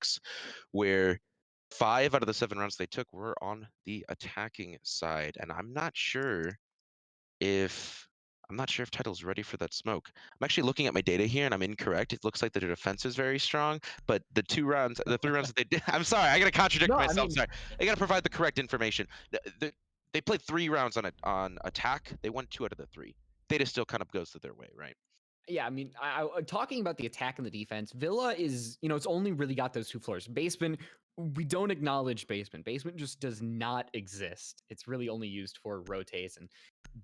6, where 5 out of the 7 rounds they took were on the attacking side, and if I'm not sure if Tidal's ready for that smoke. I'm actually looking at my data here, and I'm incorrect. It looks like that their defense is very strong, but the 3 rounds that they did. I'm sorry, I gotta contradict No, I myself. mean, Sorry, I gotta provide the correct information. They played 3 rounds on attack. They won 2 out of the 3. Data still kind of goes to their way, right? yeah, I mean, talking about the attack and the defense, Villa is, it's only really got those two floors. Basement, we don't acknowledge basement. Basement just does not exist. It's really only used for rotates and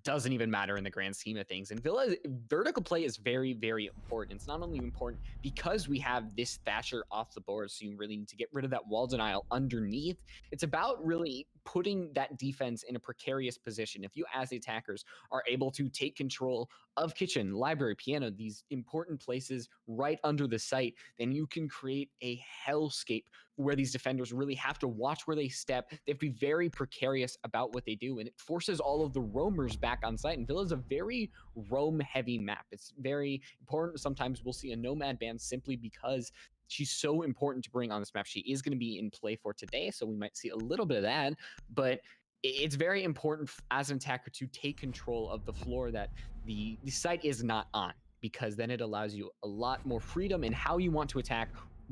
doesn't even matter in the grand scheme of things. And Villa vertical play is very, very important. It's not only important because we have this Thatcher off the board, so you really need to get rid of that wall denial underneath. It's about really putting that defense in a precarious position. If you, as the attackers, are able to take control of kitchen, library, piano, these important places right under the site, then you can create a hellscape where these defenders really have to watch where they step. They have to be very precarious about what they do, and it forces all of the roamers back on site. And Villa is a very roam-heavy map. It's very important. Sometimes we'll see a Nomad ban simply because she's so important to bring on this map. She is going to be in play for today, so we might see a little bit of that, but it's very important as an attacker to take control of the floor that the site is not on, because then it allows you a lot more freedom in how you want to attack,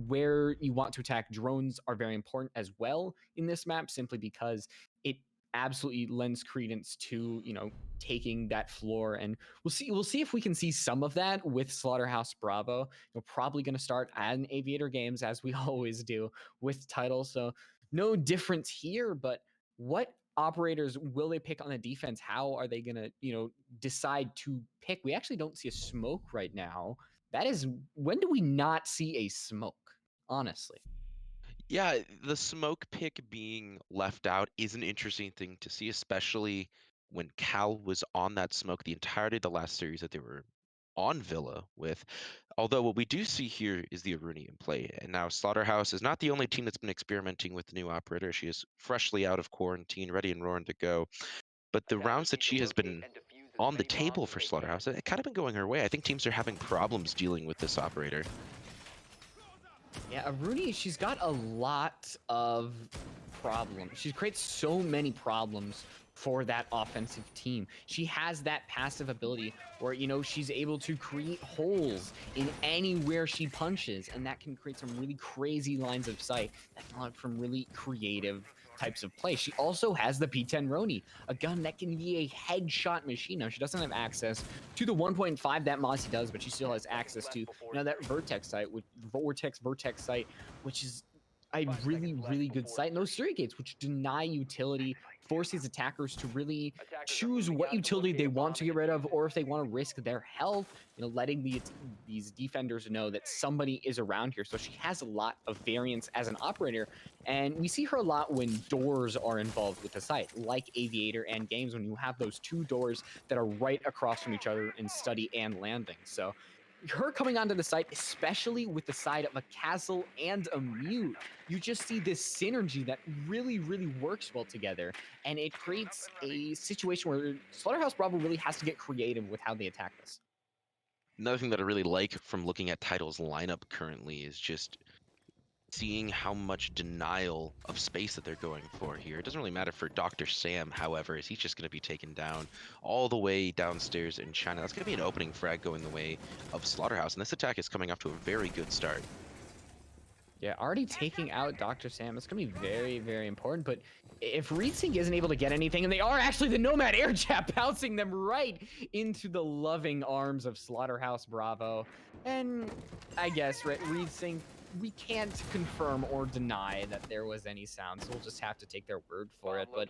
where you want to attack. Drones are very important as well in this map, simply because it absolutely lends credence to taking that floor. And we'll see if we can see some of that with Slaughterhouse Bravo. We're probably going to start at an Aviator Games, as we always do with Tidal, so no difference here. But what operators will they pick on the defense? How are they going to decide to pick? We actually don't see a smoke right now. That is, when do we not see a smoke, honestly? Yeah, the smoke pick being left out is an interesting thing to see, especially when Cal was on that smoke the entirety of the last series that they were on Villa with. Although what we do see here is the Aruni in play. And now Slaughterhouse is not the only team that's been experimenting with the new operator. She is freshly out of quarantine, ready and roaring to go. But the rounds that she has been on the table for Slaughterhouse, it kind of been going her way. I think teams are having problems dealing with this operator. Yeah, Aruni, she's got a lot of problems. She creates so many problems for that offensive team. She has that passive ability where, she's able to create holes in anywhere she punches, and that can create some really crazy lines of sight that come out from really creative types of play. She also has the P10 Roni, a gun that can be a headshot machine. Now, she doesn't have access to the 1.5 that Mossy does, but she still has access to, that Vertex site, with Vertex site, which is a really, really good site. And those Surrey gates, which deny utility, force these attackers to really choose what utility they want to get rid of, or if they want to risk their health, letting these defenders know that somebody is around here. So she has a lot of variance as an operator, and we see her a lot when doors are involved with the site, like Aviator and Games, when you have those two doors that are right across from each other in study and landing. So her coming onto the site, especially with the side of a castle and a mute, you just see this synergy that really, really works well together. And it creates a situation where Slaughterhouse Bravo really has to get creative with how they attack this. Another thing that I really like from looking at Tidal's lineup currently is just seeing how much denial of space that they're going for here. It doesn't really matter for Dr. Sam, however, as he's just going to be taken down all the way downstairs in China. That's going to be an opening frag going the way of Slaughterhouse, and this attack is coming off to a very good start. Yeah, already taking out Dr. Sam, it's going to be very, very important. But if ReedSync isn't able to get anything, and they are actually the Nomad air jab bouncing them right into the loving arms of Slaughterhouse Bravo. And I guess, right, ReedSync, we can't confirm or deny that there was any sound, so we'll just have to take their word for it. But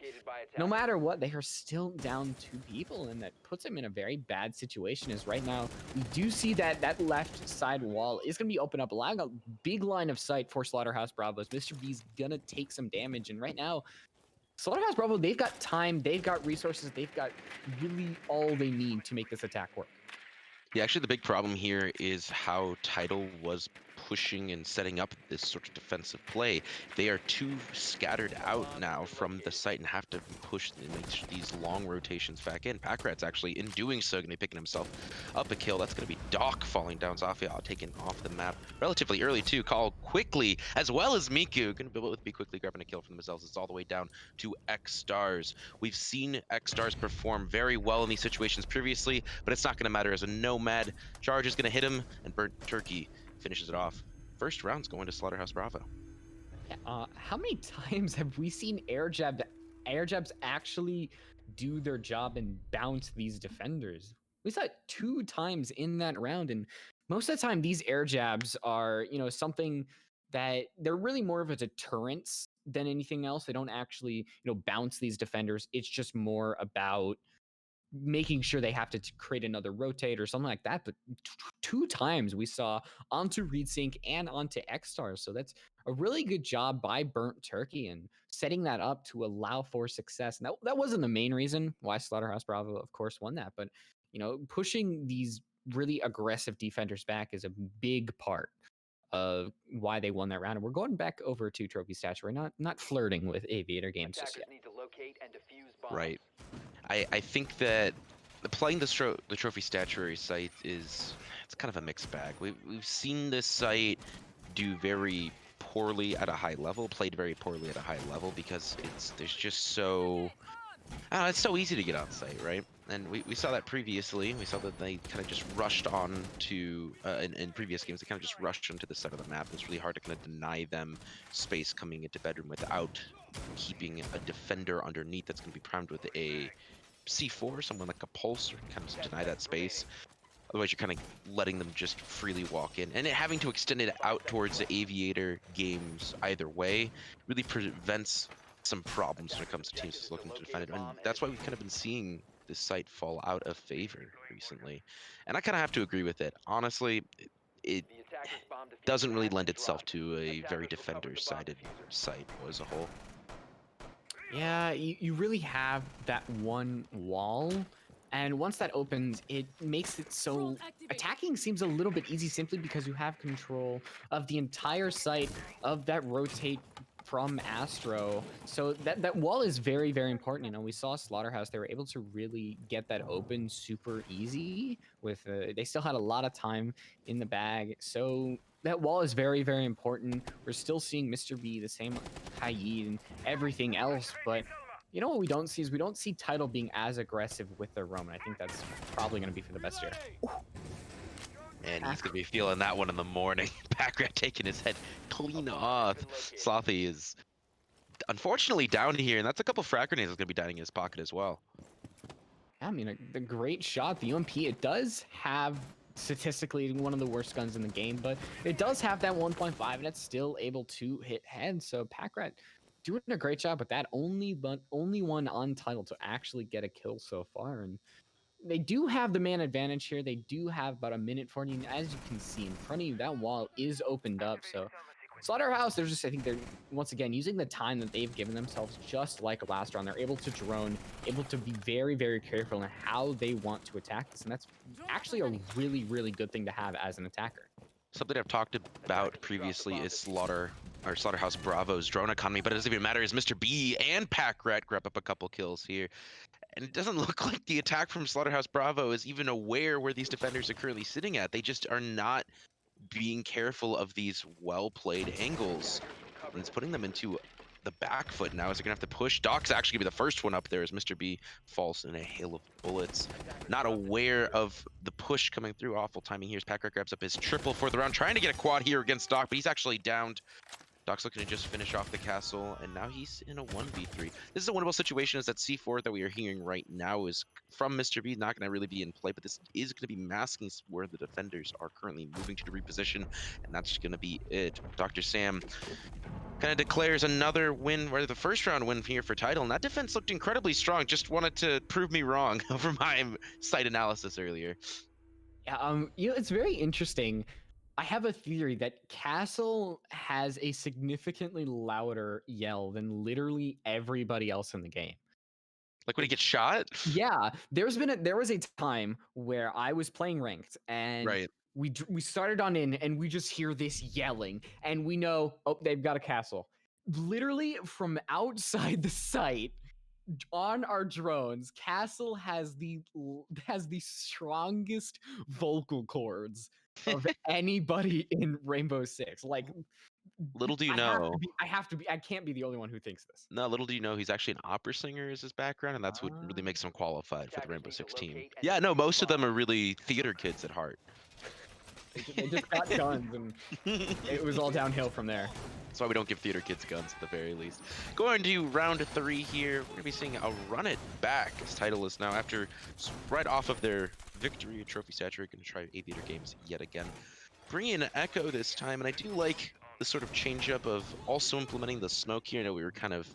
no matter what, they are still down 2 people, and that puts them in a very bad situation. As right now, we do see that left side wall is going to be open up, allowing a big line of sight for Slaughterhouse Bravos. Mr. B's going to take some damage, and right now, Slaughterhouse Bravo, they've got time, they've got resources, they've got really all they need to make this attack work. Yeah, actually, the big problem here is how Tidal was pushing and setting up this sort of defensive play. They are too scattered out now from the site and have to push and make these long rotations back in. Packrat's actually, in doing so, going to be picking himself up a kill. That's going to be Doc falling down. Zafia taken off the map relatively early too. Call quickly, as well as Miku. Going to be quickly grabbing a kill from themselves. It's all the way down to X Stars. We've seen X Stars perform very well in these situations previously, but it's not going to matter as a Nomad charge is going to hit him, and Burnt Turkey finishes it off. First round's going to Slaughterhouse Bravo. How many times have we seen air jabs actually do their job and bounce these defenders? We saw it 2 times in that round, and most of the time these air jabs are, something that they're really more of a deterrence than anything else. They don't actually, bounce these defenders. It's just more about making sure they have to create another rotate or something like that. But 2 times we saw onto Reed Sync and onto X Stars. So that's a really good job by Burnt Turkey and setting that up to allow for success. And that wasn't the main reason why Slaughterhouse Bravo, of course, won that. But, pushing these really aggressive defenders back is a big part of why they won that round. And we're going back over to Trophy Stats. We're not flirting with Aviator games just yet. Need to locate and defuse bombs. Right. I think that playing the Trophy Statuary site it's kind of a mixed bag. We've seen this site do very poorly at a high level, played very poorly at a high level because there's just so it's so easy to get on site, right? And we saw that previously. We saw that they kind of just rushed on to, in previous games, they kind of just rushed onto the side of the map. It's really hard to kind of deny them space coming into bedroom without keeping a defender underneath that's going to be primed with a C4, someone like a Pulse, or kind of deny that space. Otherwise, you're kind of letting them just freely walk in. And having to extend it out towards the Aviator games either way really prevents some problems when it comes to teams looking to defend it. And that's why we've kind of been seeing this site fall out of favor recently. And I kind of have to agree with it. Honestly, it doesn't really lend itself to a very defender-sided site as a whole. Yeah, you really have that one wall. And once that opens, it makes it so attacking seems a little bit easy simply because you have control of the entire site of that rotate from Astro. So that wall is very, very important. We saw Slaughterhouse, they were able to really get that open super easy with, they still had a lot of time in the bag. So that wall is very, very important. We're still seeing Mr. B, the same Kaid and everything else, but what we don't see is we don't see Tidal being as aggressive with their roam, and I think that's probably going to be for the best here. And he's going to be feeling that one in the morning. Packrat taking his head clean off. Slothy is unfortunately down here, and that's a couple frag grenades that's going to be dying in his pocket as well. I mean, the great shot, the UMP, it does have statistically one of the worst guns in the game, but it does have that 1.5, and it's still able to hit head. So Packrat doing a great job with that. Only one on Tidal to actually get a kill so far, and they do have the man advantage here. They do have about a minute 40, and as you can see in front of you, that wall is opened up. So Slaughterhouse, I think they're once again using the time that they've given themselves, just like last round. They're able to drone, able to be very, very careful in how they want to attack this, and that's actually a really, really good thing to have as an attacker. Something I've talked about previously is Slaughterhouse Bravo's drone economy, but it doesn't even matter as Mr. B and Packrat grab up a couple kills here. And it doesn't look like the attack from Slaughterhouse Bravo is even aware where these defenders are currently sitting at. They just are not being careful of these well-played angles. And it's putting them into the back foot now as they're going to have to push. Doc's actually going to be the first one up there as Mr. B falls in a hail of bullets. Not aware of the push coming through. Awful timing here as Packrat grabs up his triple for the round, trying to get a quad here against Doc, but he's actually downed. Doc's looking to just finish off the castle, and now he's in a 1v3. This is a winnable situation, as that C4 that we are hearing right now is from Mr. B, not going to really be in play, but this is going to be masking where the defenders are currently moving to reposition, and that's going to be it. Dr. Sam kind of declares another win, or the first round win here for Tidal, and that defense looked incredibly strong. Just wanted to prove me wrong over my site analysis earlier. Yeah, it's very interesting. I have a theory that Castle has a significantly louder yell than literally everybody else in the game. Like when he gets shot? Yeah, there was a time where I was playing ranked, and Right. we started on in, and we just hear this yelling, and we know, oh, they've got a castle. Literally from outside the site, on our drones, Castle has the strongest vocal cords of anybody in Rainbow Six. Like, Little do you I have to know, be, I have to be, I can't be the only one who thinks this. no, little do you know, he's actually an opera singer is his background, and that's what really Ah, makes him qualified for the Rainbow Six team. Yeah, no, most of them are really theater kids at heart. they just got guns, and it was all downhill from there. That's why we don't give theater kids guns at the very least. Going to round 3 here, we're going to be seeing a run it back as Tidal is now, after right off of their victory at Trophy Saturate, going to try Aviator Games yet again. Bringing in Echo this time, and I do like the sort of change up of also implementing the smoke here. I know we were kind of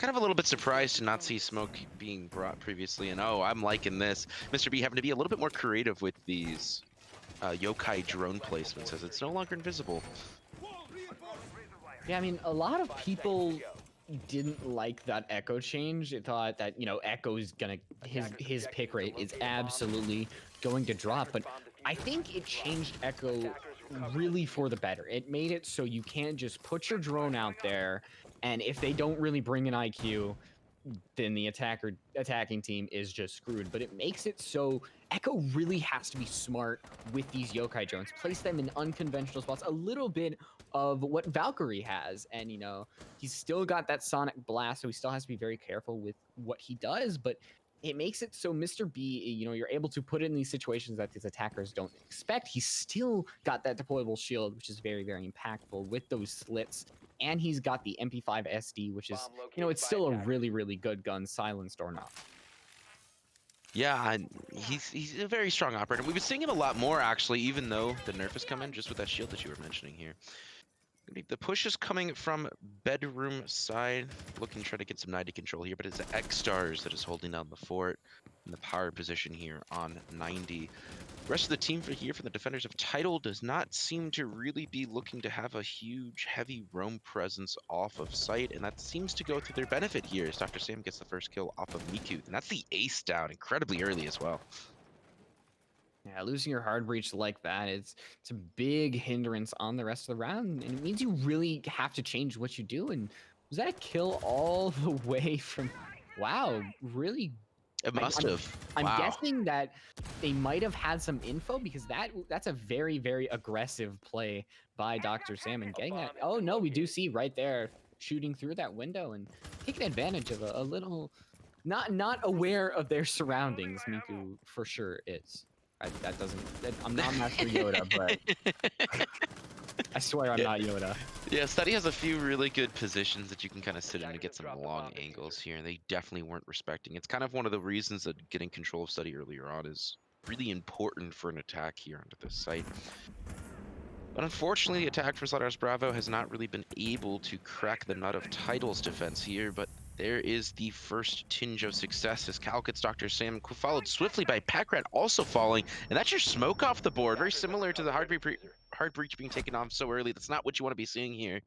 a little bit surprised to not see smoke being brought previously, and oh, I'm liking this. Mr. B having to be a little bit more creative with these yokai drone placements, as it's no longer invisible. Yeah, I mean, a lot of people didn't like that Echo change. They thought that, Echo's gonna his pick rate is absolutely going to drop, but I think it changed Echo really for the better. It made it so you can't just put your drone out there, and if they don't really bring an IQ, then the attacking team is just screwed. But it makes it so Echo really has to be smart with these yokai drones, place them in unconventional spots, a little bit of what Valkyrie has. And he's still got that sonic blast, so he still has to be very careful with what he does. But it makes it so Mr. B, you're able to put it in these situations that these attackers don't expect. He's still got that deployable shield, which is very, very impactful with those slits. And he's got the MP5 SD, which is, it's still a really, really good gun, silenced or not. Yeah, and he's a very strong operator. We've been seeing him a lot more, actually, even though the nerf has come in, just with that shield that you were mentioning here. The push is coming from bedroom side, looking to try to get some 90 control here, but it's X-Stars that is holding down the fort in the power position here on 90. Rest of the team for the defenders of Tidal does not seem to really be looking to have a huge, heavy roam presence off of site, and that seems to go to their benefit here as Dr. Sam gets the first kill off of Miku, and that's the ace down incredibly early as well. Yeah, losing your hard breach like that, it's a big hindrance on the rest of the round, and it means you really have to change what you do. And was that a kill all the way from? Wow, really? It I, must I'm have. I'm Wow. guessing that they might have had some info, because that's a very, very aggressive play by Dr. Sam and getting that. Oh no, we do see right there shooting through that window and taking advantage of a little not aware of their surroundings. Miku for sure is. That doesn't. I'm not Master Yoda, but I swear I'm Yeah. not Yoda. Yeah, Study has a few really good positions that you can kind of sit in to get some long angles here, and they definitely weren't respecting. It's kind of one of the reasons that getting control of Study earlier on is really important for an attack here onto this site. But unfortunately, the attack from Slaughterhouse Bravo has not really been able to crack the nut of Tidal's defense here, but there is the first tinge of success as Cal gets Dr. Sam, followed swiftly by Packrat also falling, and that's your smoke off the board, very similar to the hard breach being taken off so early. That's not what you want to be seeing here.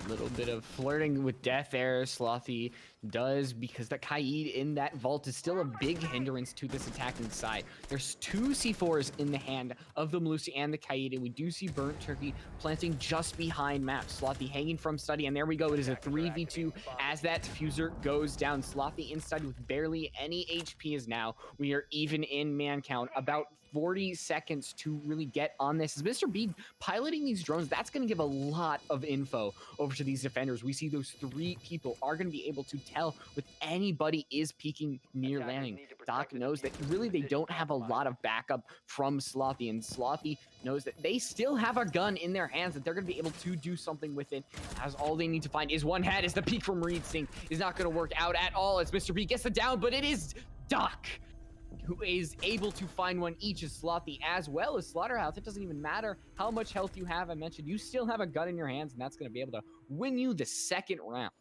Little bit of flirting with death there, Slothy does, because that Kaid in that vault is still a big hindrance to this attacking side. There's 2 C4s in the hand of the Melusi and the Kaid, and we do see Burnt Turkey planting just behind map. Slothy hanging from Study, and there we go. It is a 3v2 as that diffuser goes down. Slothy inside with barely any HP is now. We are even in man count, about 40 seconds to really get on this. As Mr. B piloting these drones, that's going to give a lot of info over to these defenders. We see those 3 people are going to be able to tell if anybody is peeking near landing. Doc knows that really they don't have a lot of backup from Slothy, and Slothy knows that they still have a gun in their hands, that they're going to be able to do something with it, as all they need to find is one head. As the peek from Reed Singh is not going to work out at all, as Mr. B gets the down, but it is Doc who is able to find one each, as Slothy as well as Slaughterhouse. It doesn't even matter how much health you have. I mentioned you still have a gun in your hands, and that's going to be able to win you the second round.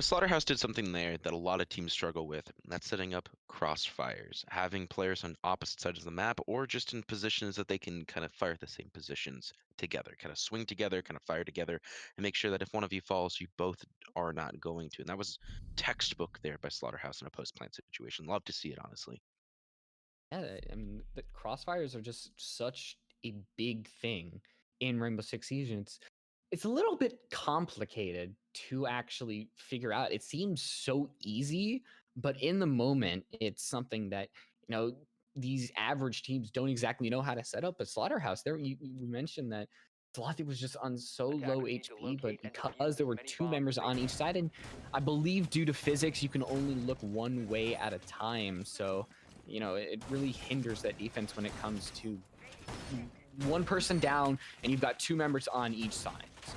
Slaughterhouse did something there that a lot of teams struggle with, and that's setting up crossfires, having players on opposite sides of the map or just in positions that they can kind of fire the same positions together, kind of swing together, kind of fire together, and make sure that if one of you falls, you both are not going to. And that was textbook there by Slaughterhouse in a post-plant situation. Love to see it, honestly. Yeah, I mean, the crossfires are just such a big thing in Rainbow Six Siege, and it's a little bit complicated to actually figure out. It seems so easy, but in the moment, it's something that you know these average teams don't exactly know how to set up. But Slaughterhouse, there you mentioned that Slothy was just on so low HP, but because there were two members on each side, and I believe due to physics, you can only look one way at a time, so it really hinders that defense when it comes to one person down and you've got two members on each side. So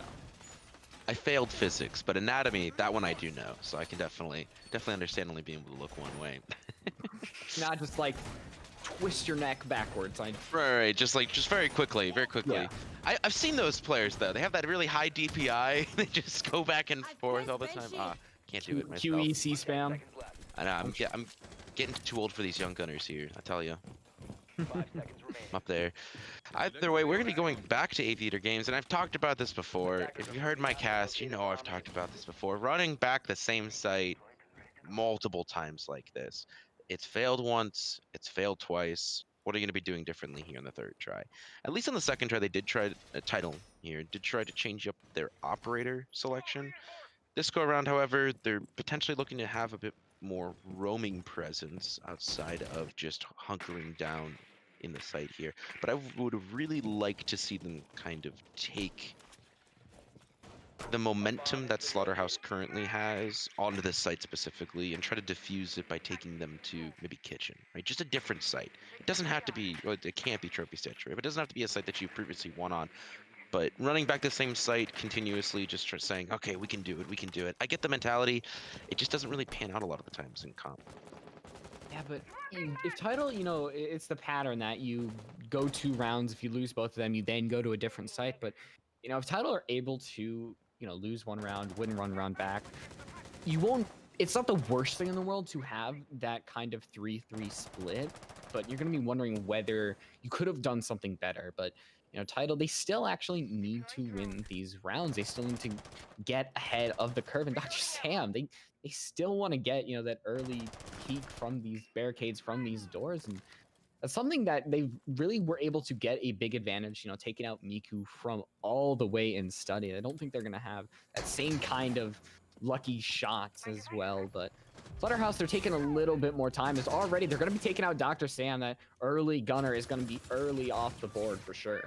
I failed physics, but anatomy, that one I do know, so I can definitely understand only being able to look one way. not just like twist your neck backwards. Right, just very quickly, very Yeah. quickly. I've seen those players though. They have that really high DPI. They just go back and forth all the time. Ah, can't do it myself. QEC spam. I know I'm I'm getting too old for these young gunners here. I tell you, I'm up there. Either way, we're gonna be going back to Aviator Games, and I've talked about this before. If you heard my cast, you know I've talked about this before. Running back the same site multiple times like this. It's failed once, it's failed twice. What are you going to be doing differently here on the third try? At least on the second try, they did try a Tidal here, did try to change up their operator selection. This go around, however, they're potentially looking to have a bit more roaming presence outside of just hunkering down in the site here. But I would really like to see them kind of take the momentum that Slaughterhouse currently has onto this site specifically and try to diffuse it by taking them to maybe Kitchen, right? Just a different site. It doesn't have to be, well, it can't be Trophy Stitch, right? But it doesn't have to be a site that you previously won on. But running back the same site continuously, just saying, okay, we can do it, we can do it. I get the mentality. It just doesn't really pan out a lot of the times in comp. Yeah, but if Tidal, it's the pattern that you go 2 rounds. If you lose both of them, you then go to a different site. But if Tidal are able to, lose 1 round, win 1 round back, you won't. It's not the worst thing in the world to have that kind of 3-3 split, but you're going to be wondering whether you could have done something better. But Tidal, they still actually need to win these rounds. They still need to get ahead of the curve. And Dr. Sam, they still want to get that early peek from these barricades, from these doors, and that's something that they really were able to get a big advantage, taking out Miku from all the way in study. I don't think they're going to have that same kind of lucky shots as well, but Slaughterhouse, they're taking a little bit more time. They're going to be taking out Dr. Sam. That early gunner is going to be early off the board for sure.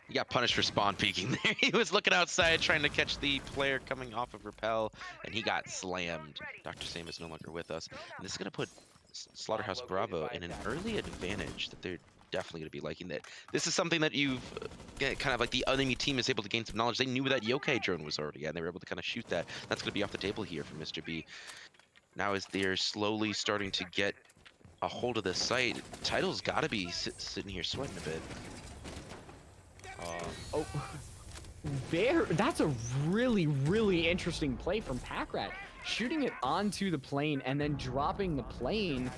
He got punished for spawn peeking there. He was looking outside trying to catch the player coming off of rappel, and he got slammed. Dr. Sam is no longer with us. And this is going to put Slaughterhouse Bravo in an early advantage that they're definitely going to be liking. That this is something that you've kind of like the enemy team is able to gain some knowledge. They knew that yokai drone was already at, and they were able to kind of shoot that. That's going to be off the table here for Mr. B. Now as they're slowly starting to get a hold of this site, Tidal's got to be sitting here sweating a bit. Oh, that's a really, really interesting play from Packrat. Shooting it onto the plane and then dropping the plane.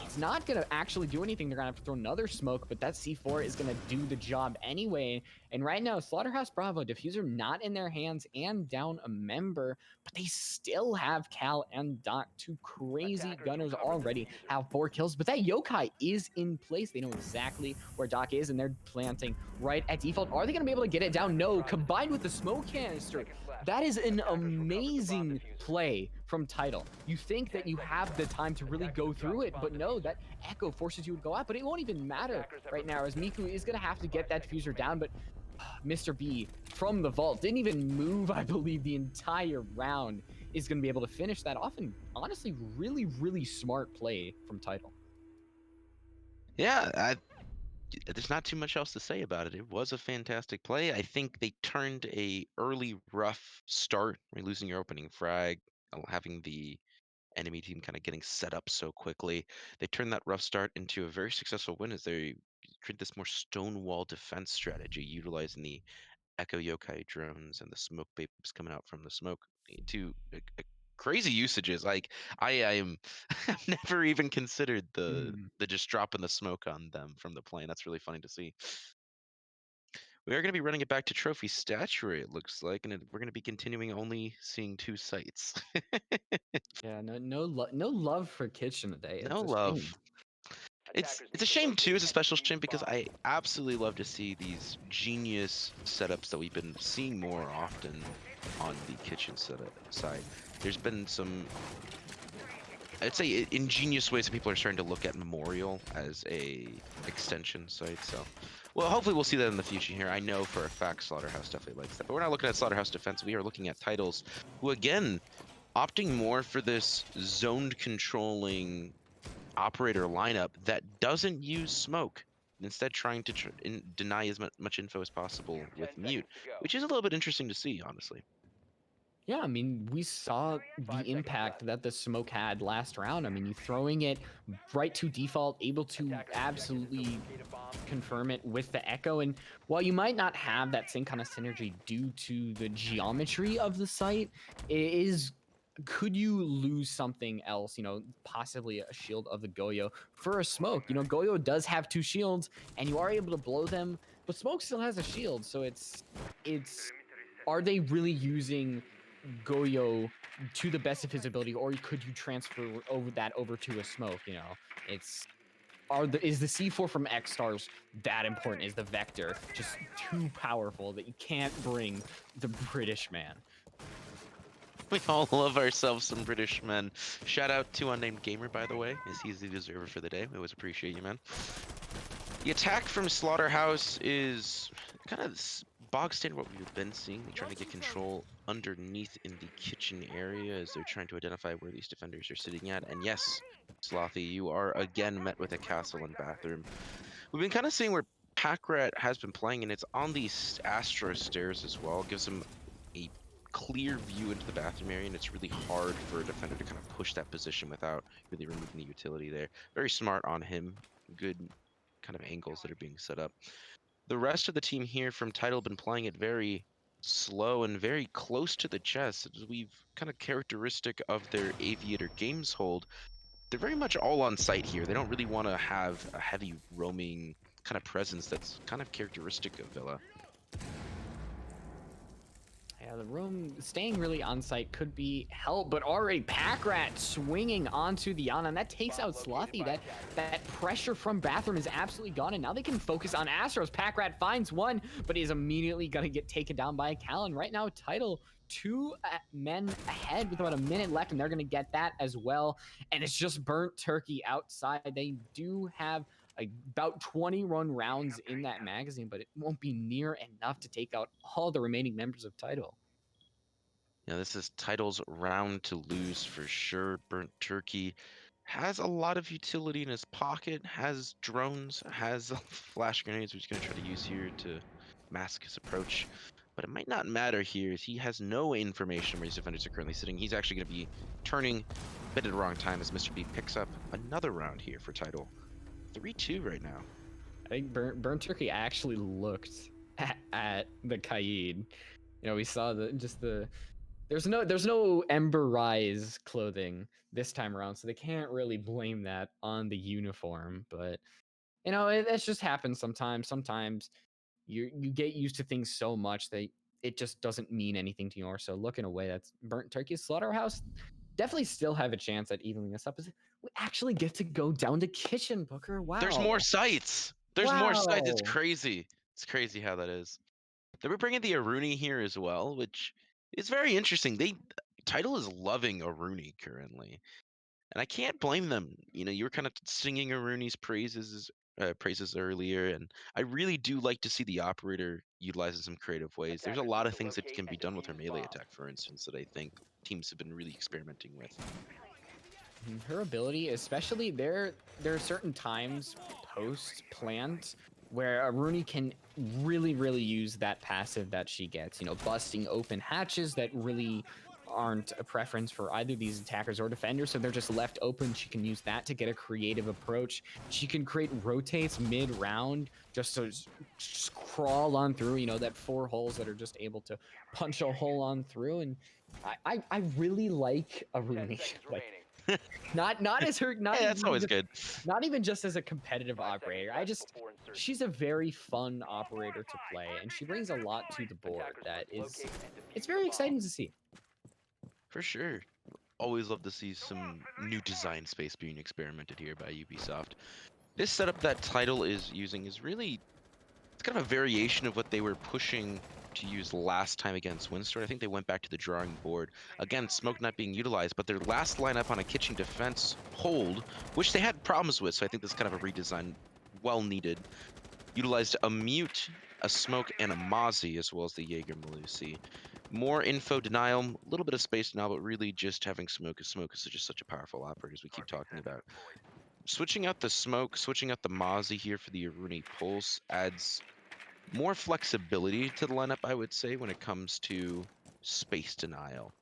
It's not going to actually do anything. They're going to have to throw another smoke, but that C4 is going to do the job anyway. And right now, Slaughterhouse Bravo, diffuser not in their hands and down a member, but they still have Cal and Doc, two crazy gunners already, have 4 kills. But that yokai is in place. They know exactly where Doc is, and they're planting right at default. Are they going to be able to get it down? No. Combined with the smoke canister, that is an amazing play from Tidal. You think that you have the time to really go through it, but no, that echo forces you to go out, but it won't even matter right now as Miku is going to have to get that diffuser down, but Mr. B from the vault didn't even move, I believe, the entire round, is going to be able to finish that off, and honestly, really, really smart play from Tidal. Yeah, there's not too much else to say about it. It was a fantastic play. I think they turned a early rough start, right, losing your opening frag, having the enemy team kind of getting set up so quickly. They turned that rough start into a very successful win as they created this more stonewall defense strategy, utilizing the Echo Yokai drones and the smoke babes coming out from the smoke to crazy usages. Like I am, I've never even considered the just dropping the smoke on them from the plane. That's really funny to see. We are going to be running it back to trophy stature, it looks like, and we're going to be continuing only seeing 2 sites. Yeah, no love for Kitchen today. No It's a shame. love. It's a shame too. It's a special shame because I absolutely love to see these genius setups that we've been seeing more often on the kitchen side. There's been some, I'd say, ingenious ways that people are starting to look at Memorial as a extension site. So, well, hopefully we'll see that in the future here. I know for a fact Slaughterhouse definitely likes that, but we're not looking at Slaughterhouse defense. We are looking at Titles, who again opting more for this zoned controlling operator lineup that doesn't use smoke, instead trying to deny as much info as possible with mute, which is a little bit interesting to see, honestly. Yeah, I mean, we saw the impact that the smoke had last round. I mean, you throwing it right to default, able to absolutely confirm it with the echo. And while you might not have that same kind of synergy due to the geometry of the site, it is, could you lose something else, possibly a shield of the Goyo for a smoke? Goyo does have two shields and you are able to blow them, but smoke still has a shield. So it's are they really using Goyo to the best of his ability, or could you transfer over to a smoke? It's is the C4 from X stars that important? Is the vector just too powerful that you can't bring the British man? We all love ourselves some British men. Shout out to Unnamed Gamer, by the way, as he's the deserver for the day. We always appreciate you, man. The attack from Slaughterhouse is kind of bog standard what we've been seeing. They're trying to get control underneath in the kitchen area as they're trying to identify where these defenders are sitting at. And yes, Slothy, you are again met with a castle and bathroom. We've been kind of seeing where Packrat has been playing, and it's on these Astro stairs as well. It gives him a clear view into the bathroom area, and it's really hard for a defender to kind of push that position without really removing the utility there. Very smart on him. Good kind of angles that are being set up. The rest of the team here from Tidal have been playing it very slow and very close to the chest. As we've kind of characteristic of their Aviator games hold, they're very much all on site here. They don't really want to have a heavy roaming kind of presence that's kind of characteristic of Villa. Yeah, the room staying really on site could be help, but already Packrat swinging onto the Ana, and that takes out Slothy. That pressure from Bathroom is absolutely gone, and now they can focus on Astros. Packrat finds one, but is immediately gonna get taken down by Callan. Right now, Tidal two men ahead with about a minute left, and they're gonna get that as well. And it's just burnt turkey outside. They do have about 21 rounds in that magazine, but it won't be near enough to take out all the remaining members of Tidal. Yeah, this is Title's round to lose for sure. Burnt Turkey has a lot of utility in his pocket, has drones, has flash grenades, which he's going to try to use here to mask his approach. But it might not matter here, as he has no information where his defenders are currently sitting. He's actually going to be turning a bit at the wrong time as Mr. B picks up another round here for Title. 3-2 right now. I think Burnt Turkey actually looked at the Kaid. We saw there's no Ember Rise clothing this time around, so they can't really blame that on the uniform. But it just happens sometimes. Sometimes you get used to things so much that it just doesn't mean anything to you. Or so looking away, that's Burnt Turkey. Slaughterhouse definitely still have a chance at evening this up. We actually get to go down to Kitchen, Booker. Wow. There's more sites. There's more sites. It's Wow. crazy. It's crazy how that is. They were bringing the Aruni here as well, which is very interesting. Title is loving Aruni currently, and I can't blame them. You were kind of singing Aruni's praises earlier, and I really do like to see the operator utilizing some creative ways. There's a lot of things that can be done with her melee attack, for instance, that I think teams have been really experimenting with. Her ability, especially there are certain times post plant where Aruni can really use that passive that she gets, busting open hatches that really aren't a preference for either these attackers or defenders, so they're just left open. She can use that to get a creative approach. She can create rotates mid-round just to just crawl on through, that 4 holes that are just able to punch a hole on through. And I really like Aruni. Like, not as her, not Yeah, that's even always just, good. not even just as a competitive operator. She's a very fun operator to play, and she brings a lot to the board it's very exciting to see. For sure. Always love to see some new design space being experimented here by Ubisoft. This setup that Tidal is using is really it's kind of a variation of what they were pushing to use last time against Windstorm. I think they went back to the drawing board. Again, smoke not being utilized, but their last lineup on a kitchen defense hold, which they had problems with, so I think this is kind of a redesign, well needed. Utilized a mute, a smoke, and a Mozzie, as well as the Jaeger Malusi. More info denial, a little bit of space denial, but really just having smoke is just such a powerful operator, as we keep talking about. Switching out the smoke, switching out the Mozzie here for the Aruni Pulse adds more flexibility to the lineup, I would say, when it comes to space denial,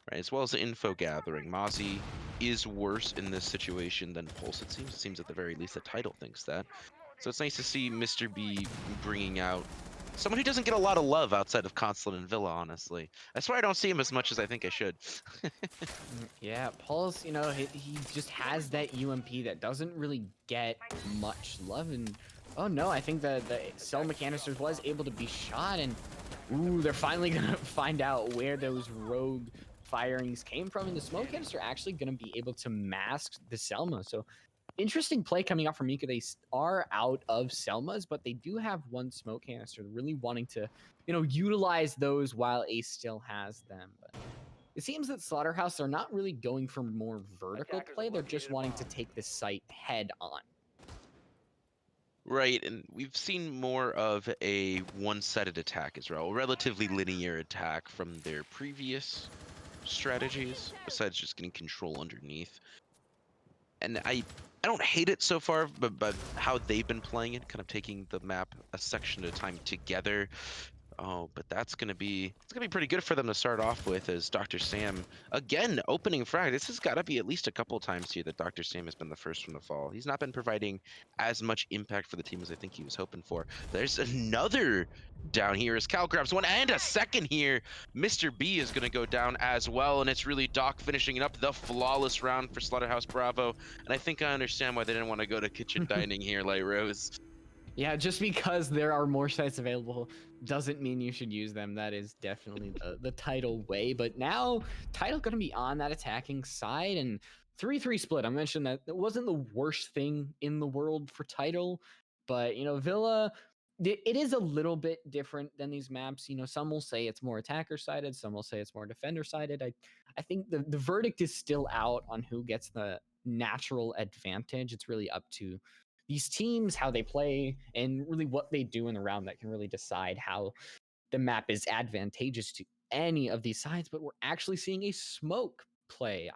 right? As well as the info gathering. Mozzie is worse in this situation than Pulse, it seems. It seems at the very least that Tidal thinks that. So it's nice to see Mr. B bringing out someone who doesn't get a lot of love outside of Consulate and Villa, honestly. I swear I don't see him as much as I think I should. Yeah, Pulse, you know, he just has that UMP that doesn't really get much love. And oh no, I think the Selma canister was able to be shot, and ooh, they're finally gonna find out where those rogue firings came from. And the smoke canister actually gonna be able to mask the Selma. So interesting play coming out from Mika. They are out of Selmas, but they do have one smoke canister. Really wanting to, you know, utilize those while Ace still has them. But it seems that Slaughterhouse are not really going for more vertical play. They're just wanting to take this site head on. Right, and we've seen more of a one-sided attack as well, a relatively linear attack from their previous strategies, besides just getting control underneath. And I don't hate it so far, but how they've been playing it, kind of taking the map a section at a time together. Oh, but it's gonna be pretty good for them to start off with as Dr. Sam again opening frag. This has got to be at least a couple times here that Dr. Sam has been the first one to fall. He's not been providing as much impact for the team as I think he was hoping for. There's another down here as Cal grabs one and a second here. Mr. B is gonna go down as well, and it's really Doc finishing it up. The flawless round for Slaughterhouse Bravo, and I think I understand why they didn't want to go to kitchen dining here, Light Rose. Yeah, just because there are more sites available doesn't mean you should use them. That is definitely the Tidal way. But now Tidal going to be on that attacking side, and 3-3 split. I mentioned that it wasn't the worst thing in the world for Tidal, but you know, Villa, it is a little bit different than these maps. You know, some will say it's more attacker sided, some will say it's more defender sided. I think the verdict is still out on who gets the natural advantage. It's really up to these teams, how they play, and really what they do in the round that can really decide how the map is advantageous to any of these sides. But we're actually seeing a smoke play.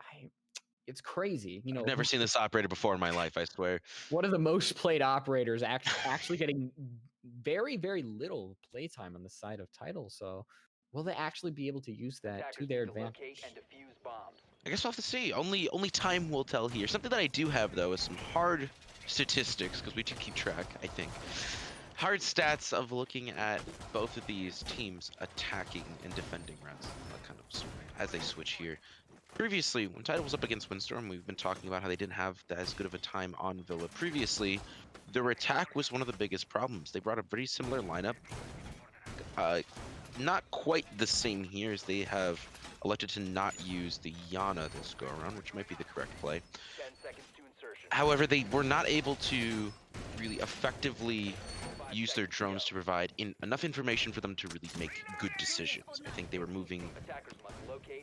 It's crazy. You I've know, never seen this operator before in my life, I swear. one of the most played operators actually getting very, very little playtime on the side of Tidal. So will they actually be able to use that to their advantage? I guess we'll have to see. Only time will tell here. Something that I do have though is some hard statistics because we do keep track, I think. Hard stats of looking at both of these teams attacking and defending rounds, kind of as they switch here. Previously, when Tidal was up against Windstorm, we've been talking about how they didn't have as good of a time on Villa. Previously, their attack was one of the biggest problems. They brought a very similar lineup. Not quite the same here, as they have elected to not use the Yana this go around, which might be the correct play. However, they were not able to really effectively use their drones to provide enough information for them to really make good decisions. I think they were moving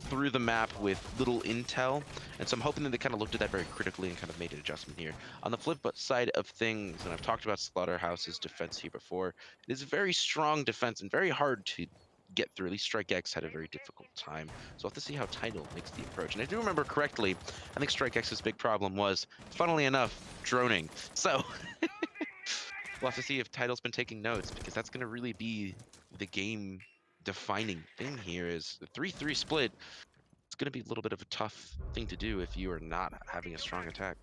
through the map with little intel, and so I'm hoping that they kind of looked at that very critically and kind of made an adjustment here. On the flip side of things, and I've talked about Slaughterhouse's defense here before, it is a very strong defense and very hard to get through. At least Strike X had a very difficult time. So we'll have to see how Tidal makes the approach. And if I do remember correctly, I think Strike X's big problem was, funnily enough, droning. So we'll have to see if Tidal's been taking notes, because that's going to really be the game defining thing here. Is the 3-3 split. It's going to be a little bit of a tough thing to do if you are not having a strong attack.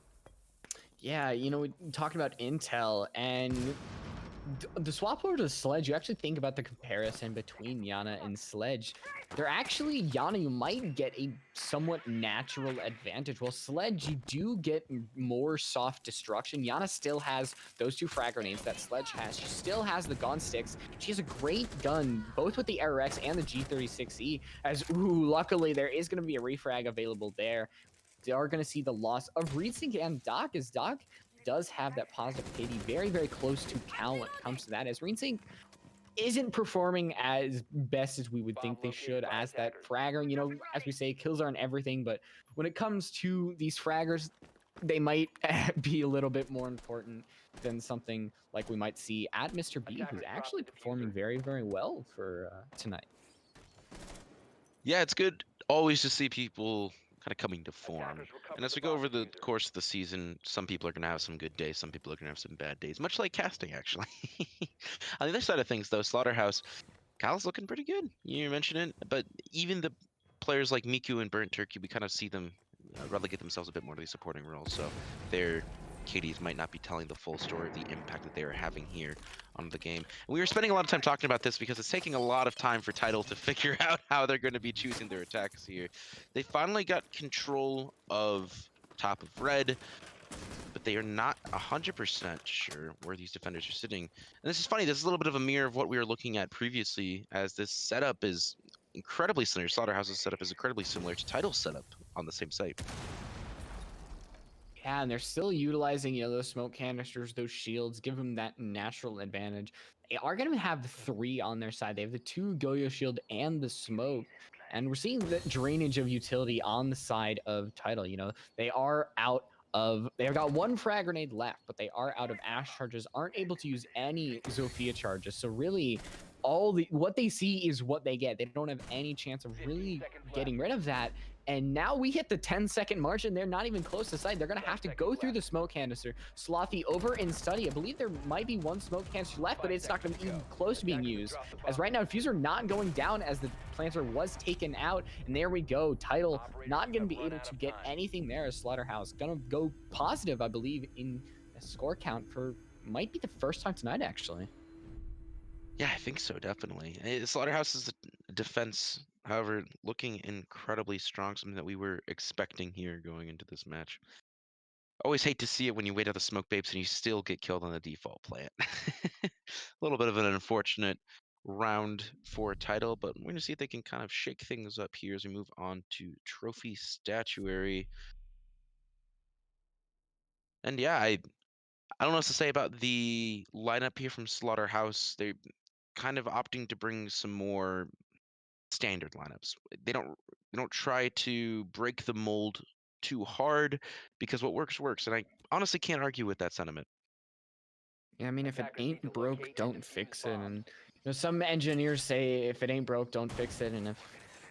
Yeah, you know, we talked about intel, and the swap over to Sledge, you actually think about the comparison between Yana and Sledge. They're actually, Yana, you might get a somewhat natural advantage. While Sledge, you do get more soft destruction. Yana still has those two frag grenades that Sledge has. She still has the gun sticks. She has a great gun, both with the RX and the G36E, as, ooh, luckily there is going to be a refrag available there. They are going to see the loss of Reedsync and Doc, as Doc does have that positive KD, very, very close to Cal when it comes to that, as ReNsync isn't performing as best as we would think they should as that fragger. As we say, kills aren't everything, but when it comes to these fraggers, they might be a little bit more important than something like we might see at Mr. B, who's actually performing very, very well for tonight. Yeah, it's good always to see people kind of coming to form. And as we go over the course of the season, some people are going to have some good days, some people are going to have some bad days, much like casting, actually. On the other side of things, though, Slaughterhouse, Cal's looking pretty good. You mentioned it, but even the players like Miku and Burnt Turkey, we kind of see them relegate themselves a bit more to these supporting roles. So their KDs might not be telling the full story of the impact that they are having here on the game. And we were spending a lot of time talking about this because it's taking a lot of time for Tidal to figure out how they're going to be choosing their attacks here. They finally got control of top of red, but they are not 100% sure where these defenders are sitting. And this is funny, this is a little bit of a mirror of what we were looking at previously, as this setup is incredibly similar. Slaughterhouse's setup is incredibly similar to Tidal's setup on the same site. Yeah, and they're still utilizing, those smoke canisters, those shields, give them that natural advantage. They are going to have 3 on their side. They have the 2 Goyo shield and the smoke. And we're seeing the drainage of utility on the side of Tidal. They are out they've got 1 frag grenade left, but they are out of Ash charges, aren't able to use any Zofia charges. So really, what they see is what they get. They don't have any chance of really getting rid of that. And now we hit the 10-second margin. They're not even close to sight. They're going to have to go through the smoke canister. Slothy over in study. I believe there might be 1 smoke canister left, but it's not going to be even close to being used. As right now, Fuser not going down as the planter was taken out. And there we go. Tidal not going to be able to get anything there as Slaughterhouse. Going to go positive, I believe, in a score count for might be the first time tonight, actually. Yeah, I think so, definitely. Slaughterhouse's defense, however, looking incredibly strong, something that we were expecting here going into this match. Always hate to see it when you wait out the smoke babes and you still get killed on the default plant. A little bit of an unfortunate round for a title, but we're going to see if they can kind of shake things up here as we move on to trophy statuary. And yeah, I don't know what to say about the lineup here from Slaughterhouse. They're kind of opting to bring some more standard lineups. They don't try to break the mold too hard, because what works works, and I honestly can't argue with that sentiment. Yeah, I mean, if it ain't broke, don't fix it. And some engineers say if it ain't broke, don't fix it. And if